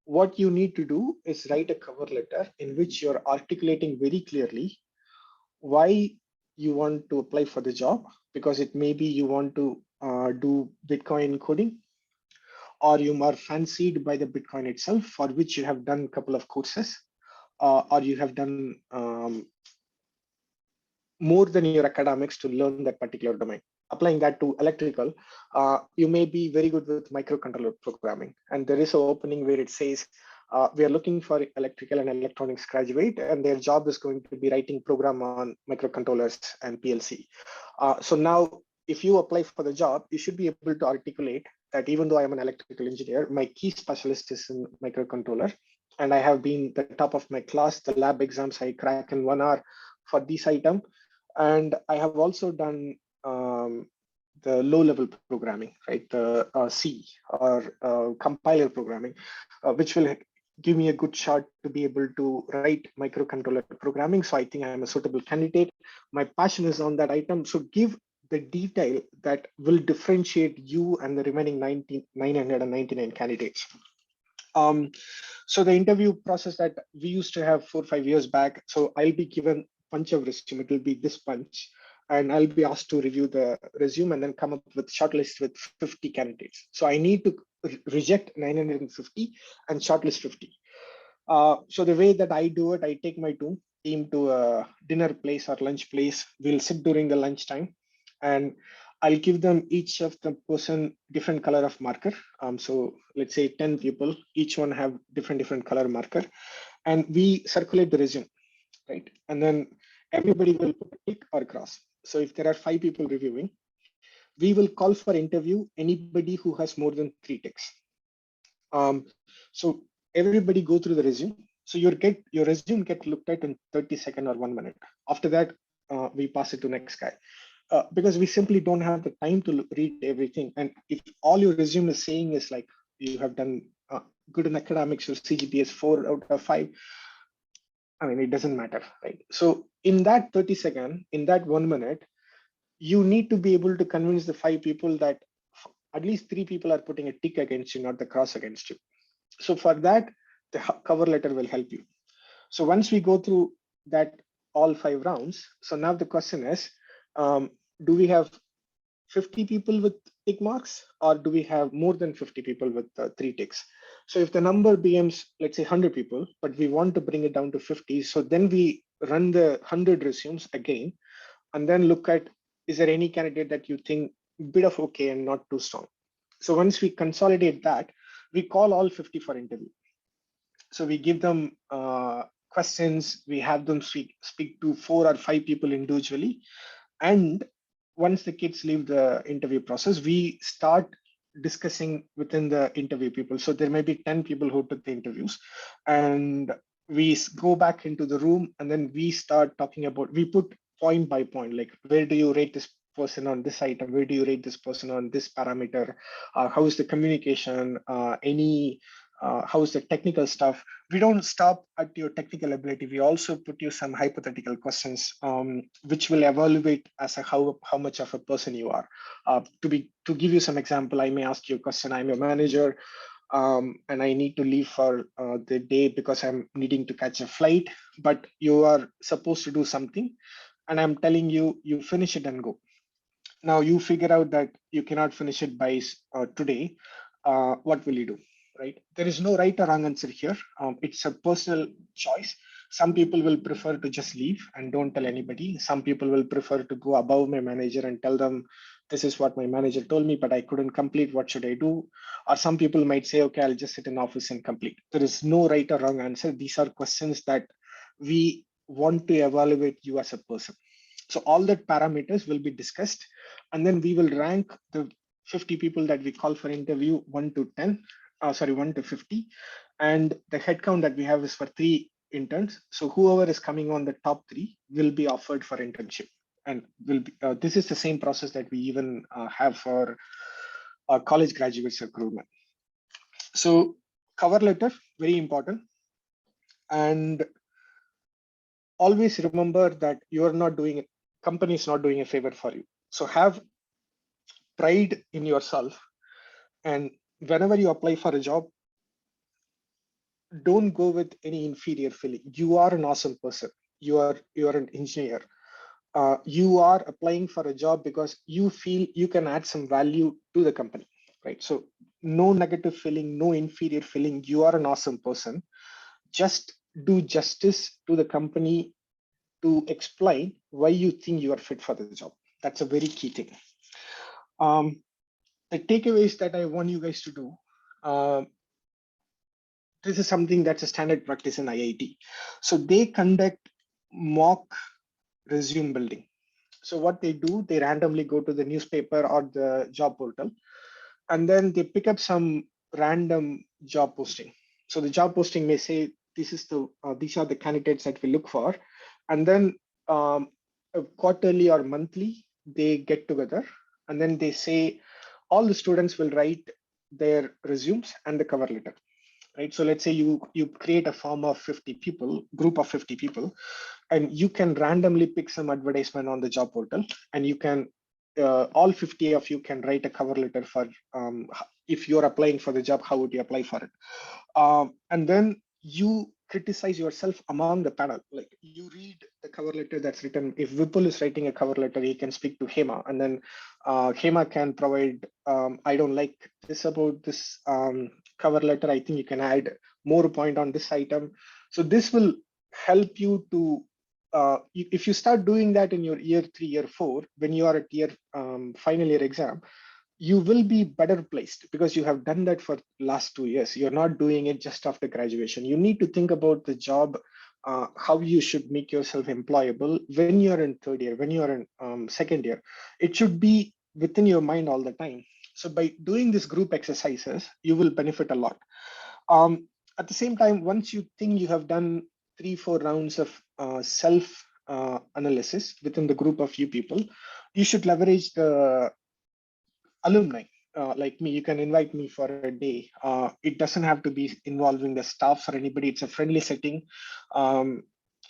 What you need to do is write a cover letter in which you're articulating very clearly why you want to apply for the job, because it may be you want to do Bitcoin coding, or you are fancied by the Bitcoin itself, for which you have done a couple of courses, or you have done more than your academics to learn that particular domain. Applying that to electrical, you may be very good with microcontroller programming. And there is an opening where it says, we are looking for electrical and electronics graduate, and their job is going to be writing program on microcontrollers and PLC. So now, if you apply for the job, you should be able to articulate that even though I'm an electrical engineer, my key specialist is in microcontroller, and I have been the top of my class. The lab exams I crack in 1 hour for this item. And I have also done the low-level programming, right? The C or compiler programming, which will give me a good shot to be able to write microcontroller programming. So I think I'm a suitable candidate. My passion is on that item. So give the detail that will differentiate you and the remaining 999 candidates. So the interview process that we used to have 4 or 5 years back. So I'll be given bunch of resume. It will be this bunch, and I'll be asked to review the resume and then come up with shortlist with 50 candidates. So I need to reject 950 and shortlist 50. So the way that I do it, I take my team to a dinner place or lunch place. We'll sit during the lunchtime, and I'll give them each of the person different color of marker. So let's say 10 people, each one have different color marker, and we circulate the resume, right? And then everybody will put a tick or cross. So if there are 5 people reviewing, we will call for interview anybody who has more than 3 ticks. So everybody go through the resume. So your resume get looked at in 30 seconds or 1 minute. After that, we pass it to next guy. Because we simply don't have the time to read everything. And if all your resume is saying is like, you have done good in academics, your CGPA is 4 out of 5, I mean, it doesn't matter, right? So in that 30 seconds, in that 1 minute, you need to be able to convince the 5 people that at least 3 people are putting a tick against you, not the cross against you. So for that, the cover letter will help you. So once we go through that all 5 rounds, so now the question is, do we have 50 people with tick marks, or do we have more than 50 people with 3 ticks? So if the number becomes, let's say 100 people, but we want to bring it down to 50, so then we run the 100 resumes again, and then look at, is there any candidate that you think bit of okay and not too strong? So once we consolidate that, we call all 50 for interview. So we give them questions, we have them speak to 4 or 5 people individually. And once the kids leave the interview process, we start discussing within the interview people. So there may be 10 people who took the interviews, and we go back into the room, and then we start talking about, we put point by point, like, where do you rate this person on this item? Where do you rate this person on this parameter? How is the communication? How is the technical stuff? We don't stop at your technical ability. We also put you some hypothetical questions, which will evaluate as a how much of a person you are. To give you some example, I may ask you a question. I'm a manager, and I need to leave for the day because I'm needing to catch a flight, but you are supposed to do something, and I'm telling you, you finish it and go. Now you figure out that you cannot finish it by today. What will you do? Right? There is no right or wrong answer here. It's a personal choice. Some people will prefer to just leave and don't tell anybody. Some people will prefer to go above my manager and tell them, this is what my manager told me, but I couldn't complete. What should I do? Or some people might say, okay, I'll just sit in office and complete. There is no right or wrong answer. These are questions that we want to evaluate you as a person. So all that parameters will be discussed, and then we will rank the 50 people that we call for interview 1 to 50, and the headcount that we have is for 3 interns. So whoever is coming on the top 3 will be offered for internship, and will be, this is the same process that we even have for college graduates recruitment. So cover letter, very important. And always remember that you are not doing it, company is not doing a favor for you. So have pride in yourself. And whenever you apply for a job, don't go with any inferior feeling. You are an awesome person. You are an engineer. You are applying for a job because you feel you can add some value to the company, right? So no negative feeling, no inferior feeling. You are an awesome person. Just do justice to the company to explain why you think you are fit for the job. That's a very key thing. The takeaways that I want you guys to do. This is something that's a standard practice in IIT. So they conduct mock resume building. So what they do, they randomly go to the newspaper or the job portal, and then they pick up some random job posting. So the job posting may say, these are the candidates that we look for. And then quarterly or monthly, they get together and then they say, all the students will write their resumes and the cover letter. Right. So let's say you create a form of 50 people, group of 50 people, and you can randomly pick some advertisement on the job portal, and you can all 50 of you can write a cover letter for if you're applying for the job, how would you apply for it? And then you criticize yourself among the panel. Like you read the cover letter that's written. If Vipul is writing a cover letter, he can speak to Hema, and then Hema can provide, I don't like this about this cover letter. I think you can add more point on this item. So this will help you to, if you start doing that in your year 3, year 4, when you are at your final year exam, you will be better placed because you have done that for last 2 years. You're not doing it just after graduation. You need to think about the job, how you should make yourself employable when you're in 3rd year, when you're in 2nd year. It should be within your mind all the time. So by doing this group exercises, you will benefit a lot. At the same time, once you think you have done 3-4 rounds of self analysis within the group of you people, you should leverage the alumni. Like me, you can invite me for a day. It doesn't have to be involving the staff or anybody. It's a friendly setting.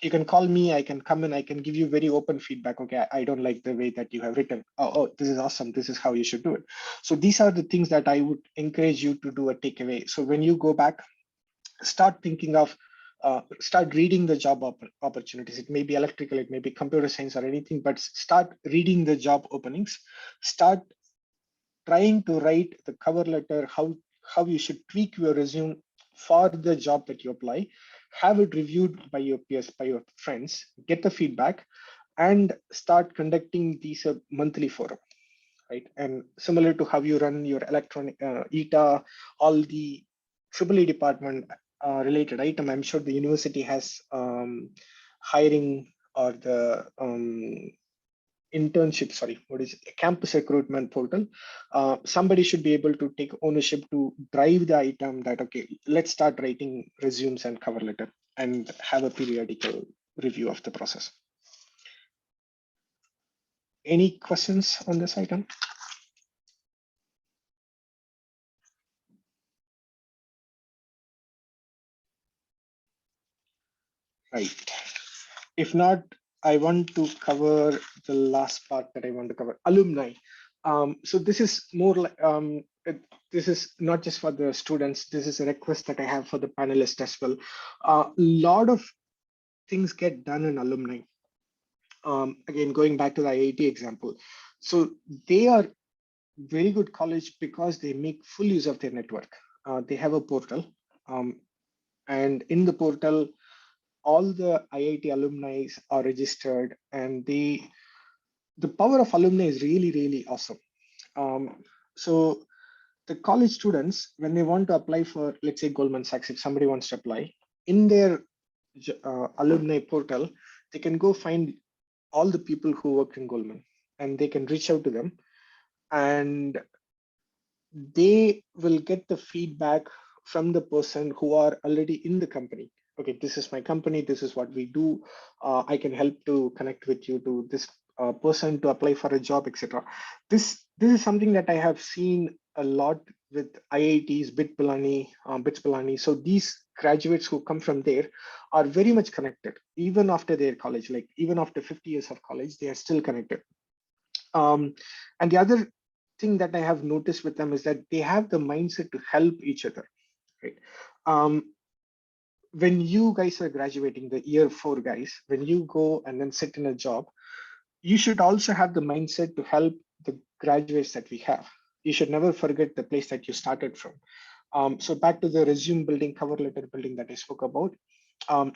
You can call me, I can come in, I can give you very open feedback. Okay, I don't like the way that you have written. Oh, this is awesome. This is how you should do it. So these are the things that I would encourage you to do a takeaway. So when you go back, start thinking of, start reading the job opportunities. It may be electrical, it may be computer science or anything, but start reading the job openings. Start trying to write the cover letter, how you should tweak your resume for the job that you apply, have it reviewed by your peers, by your friends, get the feedback, and start conducting these monthly forum, right? And similar to how you run your electronic ETA, all the EEE department related item, I'm sure the university has hiring or the internship, what is it? Campus recruitment portal. Somebody should be able to take ownership to drive the item that, okay, let's start writing resumes and cover letter and have a periodical review of the process. Any questions on this item? Right. If not, I want to cover the last part that I want to cover, alumni. So this is more like, this is not just for the students, this is a request that I have for the panelists as well. A lot of things get done in alumni. Again, going back to the IIT example. So they are very good college because they make full use of their network. They have a portal, and in the portal, all the IIT alumni are registered, and the power of alumni is really, really awesome. So the college students, when they want to apply for, let's say, Goldman Sachs, if somebody wants to apply, in their alumni portal, they can go find all the people who work in Goldman, and they can reach out to them, and they will get the feedback from the person who are already in the company. Okay, this is my company, this is what we do. I can help to connect with you to this person to apply for a job, etc. This is something that I have seen a lot with IITs, BITS Pilani. So these graduates who come from there are very much connected, even after their college, like even after 50 years of college, they are still connected. And the other thing that I have noticed with them is that they have the mindset to help each other, right? When you guys are graduating, the year 4 guys, when you go and then sit in a job, you should also have the mindset to help the graduates that we have. You should never forget the place that you started from. So back to the resume building, cover letter building that I spoke about.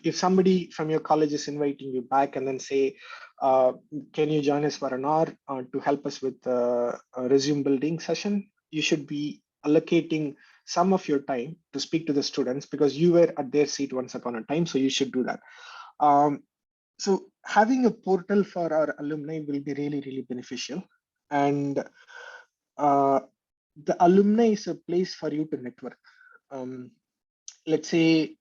If somebody from your college is inviting you back and then say, can you join us for an hour to help us with the resume building session, you should be allocating some of your time to speak to the students because you were at their seat once upon a time, so you should do that. So having a portal for our alumni will be really, really beneficial. And the alumni is a place for you to network. Let's say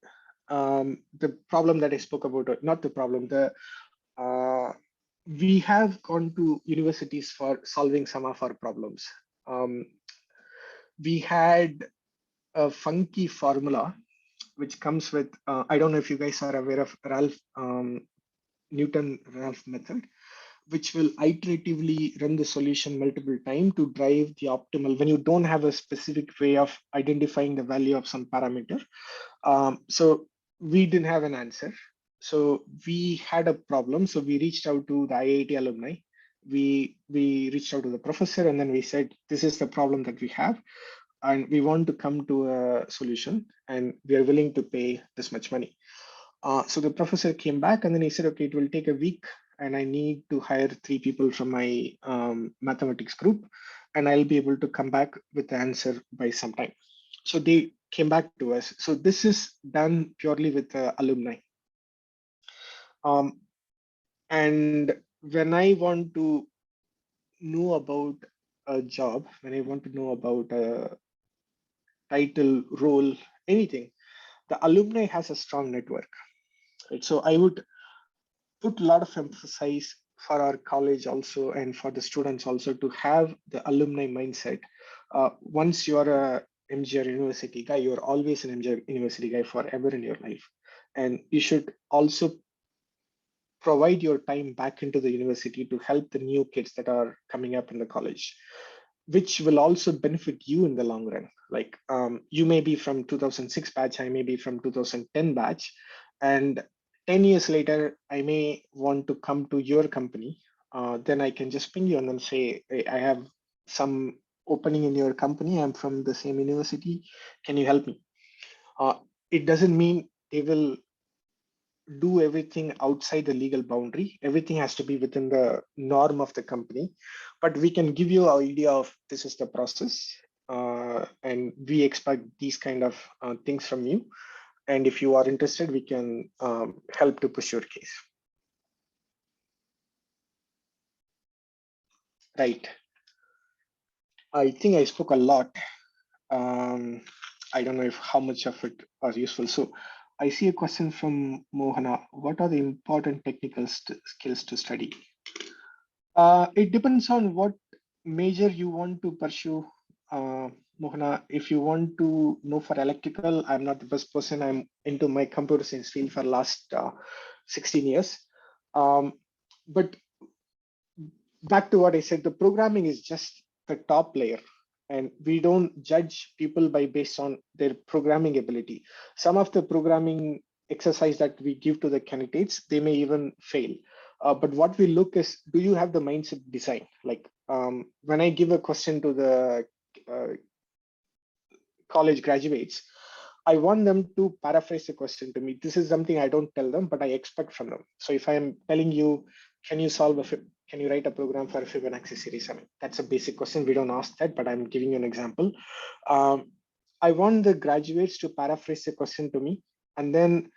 the problem that I spoke about, or not the problem, we have gone to universities for solving some of our problems. We had a funky formula which comes with, I don't know if you guys are aware of Newton-Raph's method, which will iteratively run the solution multiple times to drive the optimal when you don't have a specific way of identifying the value of some parameter. So we didn't have an answer. So we had a problem. So we reached out to the IIT alumni. We reached out to the professor and then we said, this is the problem that we have. And we want to come to a solution and we are willing to pay this much money. So the professor came back and then he said, okay, it will take a week and I need to hire 3 people from my mathematics group and I'll be able to come back with the answer by some time. So they came back to us. So this is done purely with the alumni. And when I want to know about a job, when I want to know about a title, role, anything, the alumni has a strong network. Right? So I would put a lot of emphasis for our college also and for the students also to have the alumni mindset. Once you're a MGR University guy, you're always an MGR University guy forever in your life. And you should also provide your time back into the university to help the new kids that are coming up in the college, which will also benefit you in the long run. Like you may be from 2006 batch, I may be from 2010 batch, and 10 years later, I may want to come to your company. Then I can just ping you and then say, hey, I have some opening in your company. I'm from the same university. Can you help me? It doesn't mean they will do everything outside the legal boundary. Everything has to be within the norm of the company, but we can give you an idea of this is the process and we expect these kind of things from you. And if you are interested, we can help to push your case. Right. I think I spoke a lot. I don't know if how much of it was useful. So I see a question from Mohana. What are the important technical skills to study? It depends on what major you want to pursue. Mohana, if you want to know for electrical, I'm not the best person. I'm into my computer science field for last 16 years. But back to what I said, the programming is just the top layer. And we don't judge people by based on their programming ability. Some of the programming exercise that we give to the candidates, they may even fail. But what we look is, do you have the mindset design? Like when I give a question to the college graduates, I want them to paraphrase the question to me. This is something I don't tell them, but I expect from them. So if I'm telling you, can you write a program for a Fibonacci series? I mean, that's a basic question. We don't ask that, but I'm giving you an example. I want the graduates to paraphrase the question to me and then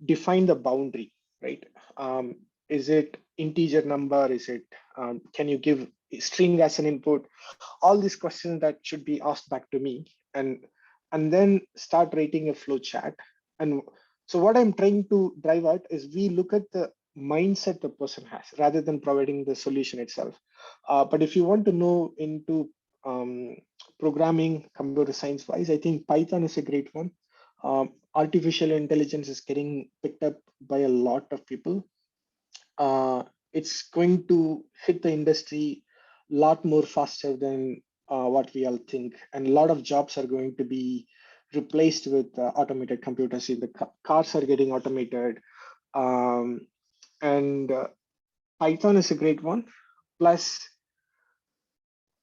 define the boundary, right? Is it integer number? Is it, can you give string as an input? All these questions that should be asked back to me and then start writing a flow chart. And so what I'm trying to drive at is we look at the mindset the person has rather than providing the solution itself. But if you want to know into programming, computer science wise, I think Python is a great one. Artificial intelligence is getting picked up by a lot of people. It's going to hit the industry a lot more faster than what we all think. And a lot of jobs are going to be replaced with automated computers. See, the cars are getting automated. And Python is a great one. Plus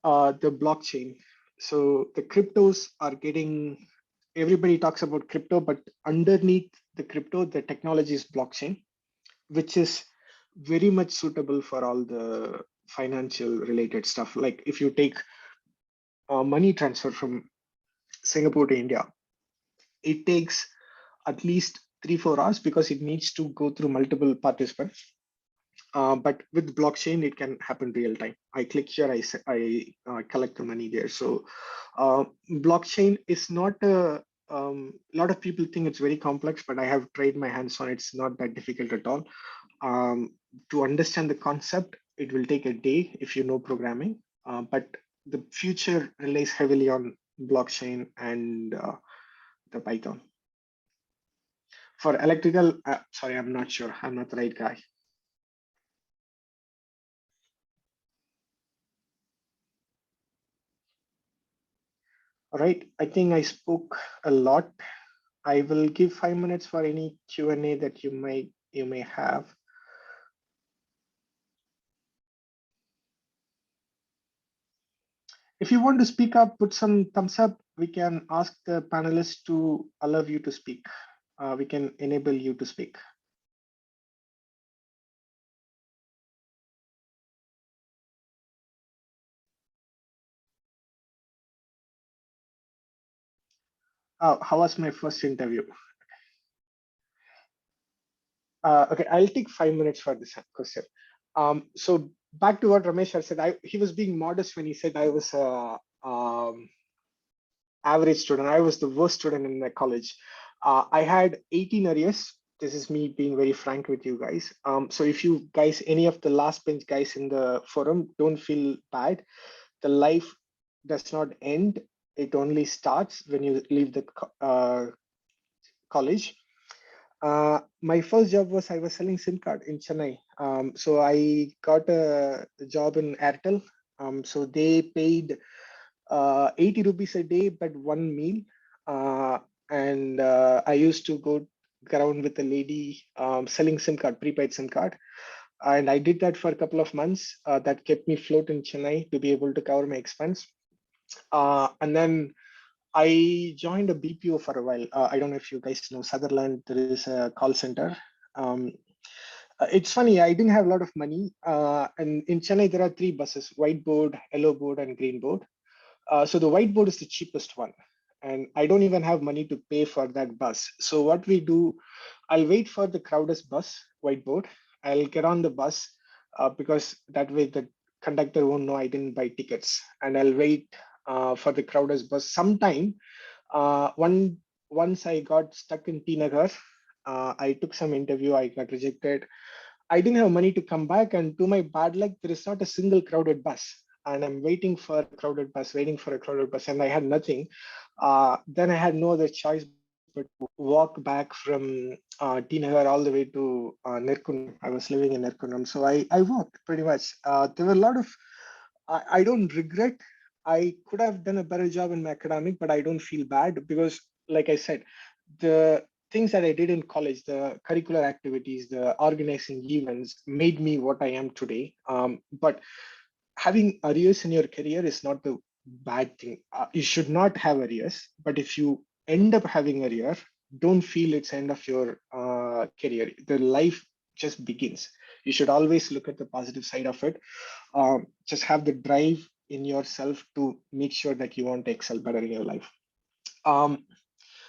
the blockchain. So the cryptos are getting, everybody talks about crypto, but underneath the crypto, the technology is blockchain, which is very much suitable for all the financial related stuff. Like if you take money transfer from Singapore to India, it takes at least 3-4 hours because it needs to go through multiple participants. But with blockchain, it can happen real time. I click here, I collect the money there. So blockchain is not a lot of people think it's very complex, but I have tried my hands on it. It's not that difficult at all. To understand the concept, it will take a day if you know programming, but the future relies heavily on blockchain and the Python. For electrical, sorry, I'm not sure. I'm not the right guy. All right, I think I spoke a lot. I will give 5 minutes for any Q&A that you may have. If you want to speak up, put some thumbs up. We can ask the panelists to allow you to speak. We can enable you to speak. How was my first interview? Okay, I'll take 5 minutes for this question. So back to what Ramesh had said, he was being modest when he said I was average student. I was the worst student in my college. I had 18 arrears. This is me being very frank with you guys. So if you guys, any of the last bench guys in the forum, don't feel bad. The life does not end. It only starts when you leave the college. My first job was I was selling SIM card in Chennai. So I got a job in Airtel. So they paid 80 rupees a day, but one meal. And I used to go around with a lady selling SIM card, prepaid SIM card. And I did that for a couple of months. That kept me afloat in Chennai to be able to cover my expense. And then I joined a BPO for a while. I don't know if you guys know Sutherland, there is a call center. It's funny, I didn't have a lot of money. And in Chennai, there are 3 buses, white board, yellow board, and green board. So the white board is the cheapest one. And I don't even have money to pay for that bus. So what we do, I'll wait for the crowdest bus, white board. I'll get on the bus because that way the conductor won't know I didn't buy tickets. And I'll wait for the crowdest bus. Sometime, once I got stuck in T Nagar, I took some interview, I got rejected. I didn't have money to come back, and to my bad luck, there is not a single crowded bus. And I'm waiting for a crowded bus, and I had nothing. Then I had no other choice but to walk back from T Nagar all the way to Nirkunam. I was living in Nirkunam, so I walked pretty much. There were a lot of, I don't regret. I could have done a better job in my academic, but I don't feel bad because, like I said, the things that I did in college, the curricular activities, the organizing events made me what I am today. But having arrears in your career is not the bad thing. You should not have arrears, but if you end up having arrear, don't feel it's end of your career. The life just begins. You should always look at the positive side of it. Just have the drive in yourself to make sure that you want to excel better in your life.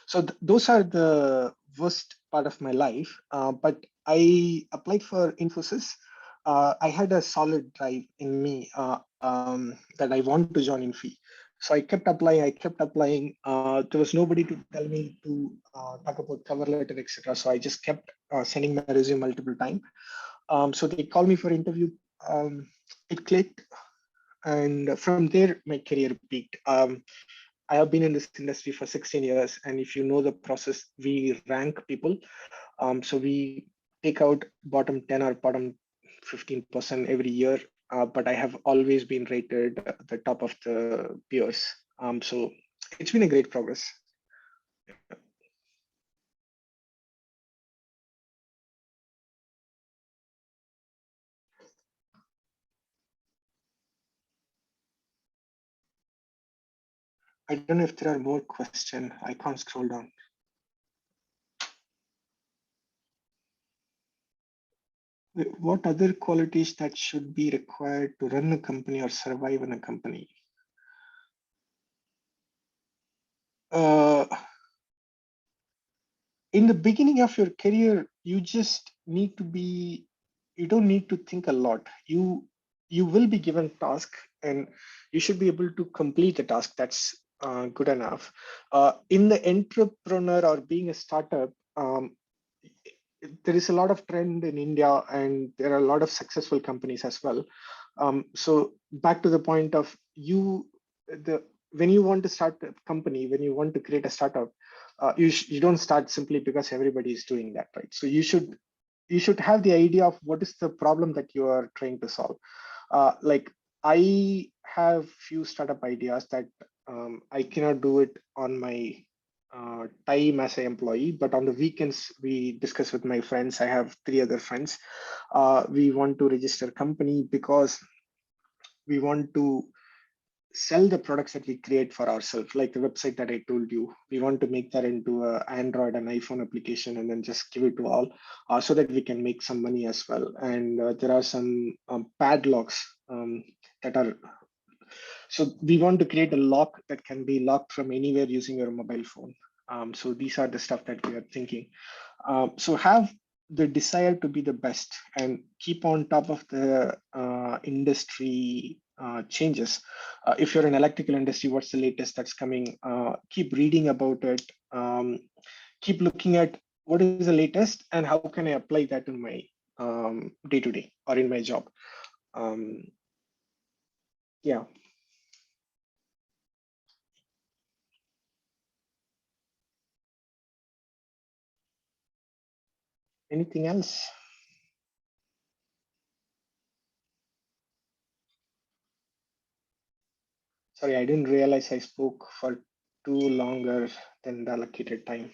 So those are the worst part of my life. But I applied for Infosys. I had a solid drive in me that I want to join Infi. So I kept applying. There was nobody to tell me to talk about cover letter, etc. So I just kept sending my resume multiple times. So they called me for interview. It clicked. And from there, my career peaked. I have been in this industry for 16 years, and if you know the process, we rank people. So we take out bottom 10 or bottom 15% every year, but I have always been rated the top of the peers. So it's been a great progress. I don't know if there are more questions. I can't scroll down. What other qualities that should be required to run a company or survive in a company? In the beginning of your career, you just need to be, you don't need to think a lot. You will be given task and you should be able to complete the task. That's good enough. In the entrepreneur or being a startup, there is a lot of trend in India and there are a lot of successful companies as well. So back to the point of when you want to start a company, when you want to create a startup, you don't start simply because everybody is doing that, right? So you should have the idea of what is the problem that you are trying to solve. Like I have few startup ideas that I cannot do it on my time as an employee, but on the weekends we discuss with my friends. I have 3 other friends. We want to register company because we want to sell the products that we create for ourselves, like the website that I told you. We want to make that into a Android and iPhone application and then just give it to all, so that we can make some money as well. And there are some padlocks that are, so we want to create a lock that can be locked from anywhere using your mobile phone. So these are the stuff that we are thinking. So have the desire to be the best and keep on top of the industry changes. If you're in electrical industry, what's the latest that's coming? Keep reading about it. Keep looking at what is the latest and how can I apply that in my day-to-day or in my job. Yeah. Anything else? Sorry, I didn't realize I spoke for too longer than the allocated time.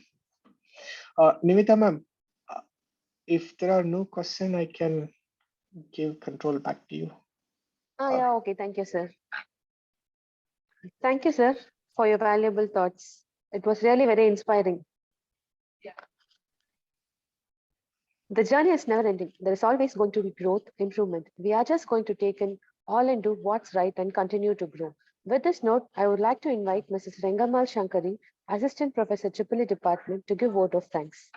Nimita ma'am, if there are no questions, I can give control back to you. Yeah, okay. Thank you, sir. Thank you, sir, for your valuable thoughts. It was really very inspiring. The journey is never ending. There is always going to be growth, improvement. We are just going to take in all and do what's right and continue to grow. With this note, I would like to invite Mrs. Rengamal Shankari, Assistant Professor, EEE Department, to give vote of thanks.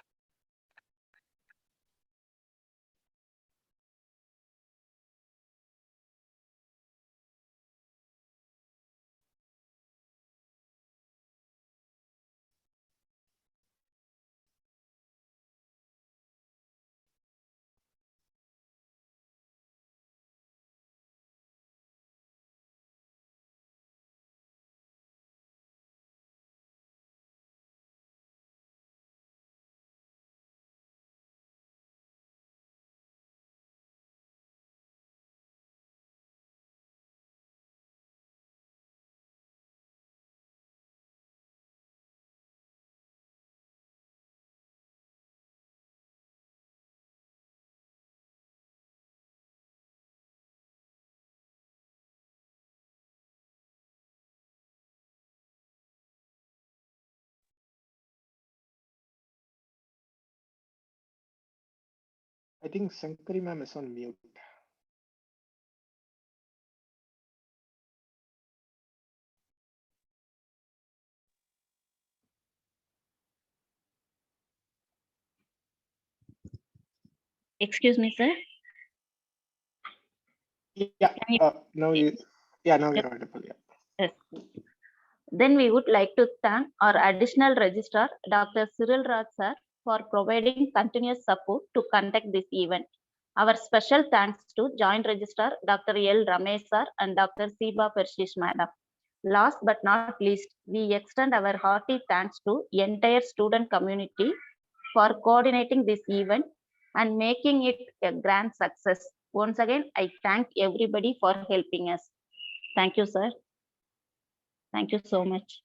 I think Sankari ma'am is on mute. Excuse me, sir. Yeah, now you're audible. Yeah. Yes. Then we would like to thank our additional registrar, Dr. Cyril Raj sir, for providing continuous support to conduct this event. Our special thanks to Joint Registrar Dr. L. Ramesh sir and Dr. Siba Pershish madam. Last but not least, we extend our hearty thanks to entire student community for coordinating this event and making it a grand success. Once again, I thank everybody for helping us. Thank you, sir. Thank you so much.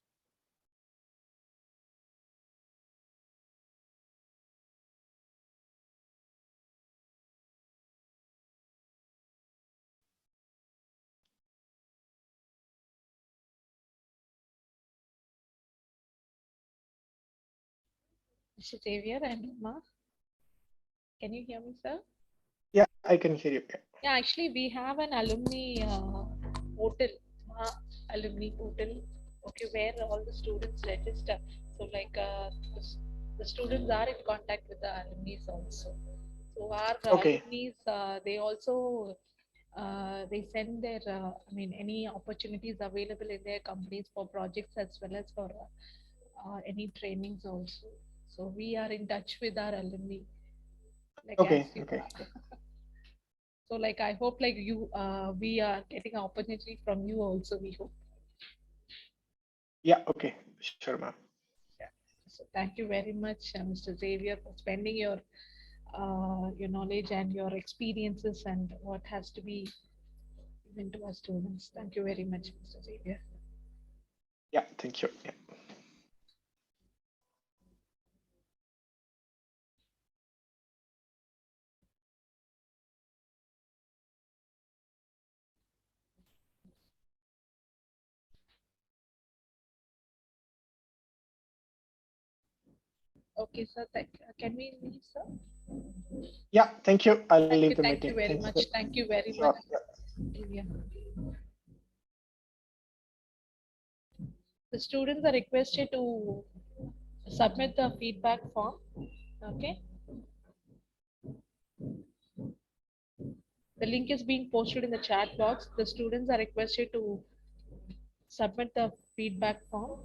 Mr. Xavier and Emma, can you hear me, sir? Yeah, I can hear you. Yeah, actually, we have an alumni portal, alumni portal, okay, where all the students register. So, like, the students are in contact with the alumni also. So, our Okay. alumni, they also they send their, I mean, any opportunities available in their companies for projects as well as for any trainings also. So, we are in touch with our alumni. Like, Okay. as you Okay. So like I hope like you we are getting an opportunity from you also, we hope. Yeah. Okay. Sure, ma'am. Yeah. So thank you very much, Mr. Xavier, for spending your knowledge and your experiences and what has to be given to our students. Thank you very much, Mr. Xavier. Yeah. Thank you. Yeah. Okay, sir. Can we leave, sir? Yeah. Thank you. I'll Thank leave you. the Thank meeting. you very Thanks. much. Thank you very Sure. much. Yeah. Yeah. The students are requested to submit the feedback form. Okay. The link is being posted in the chat box. The students are requested to submit the feedback form.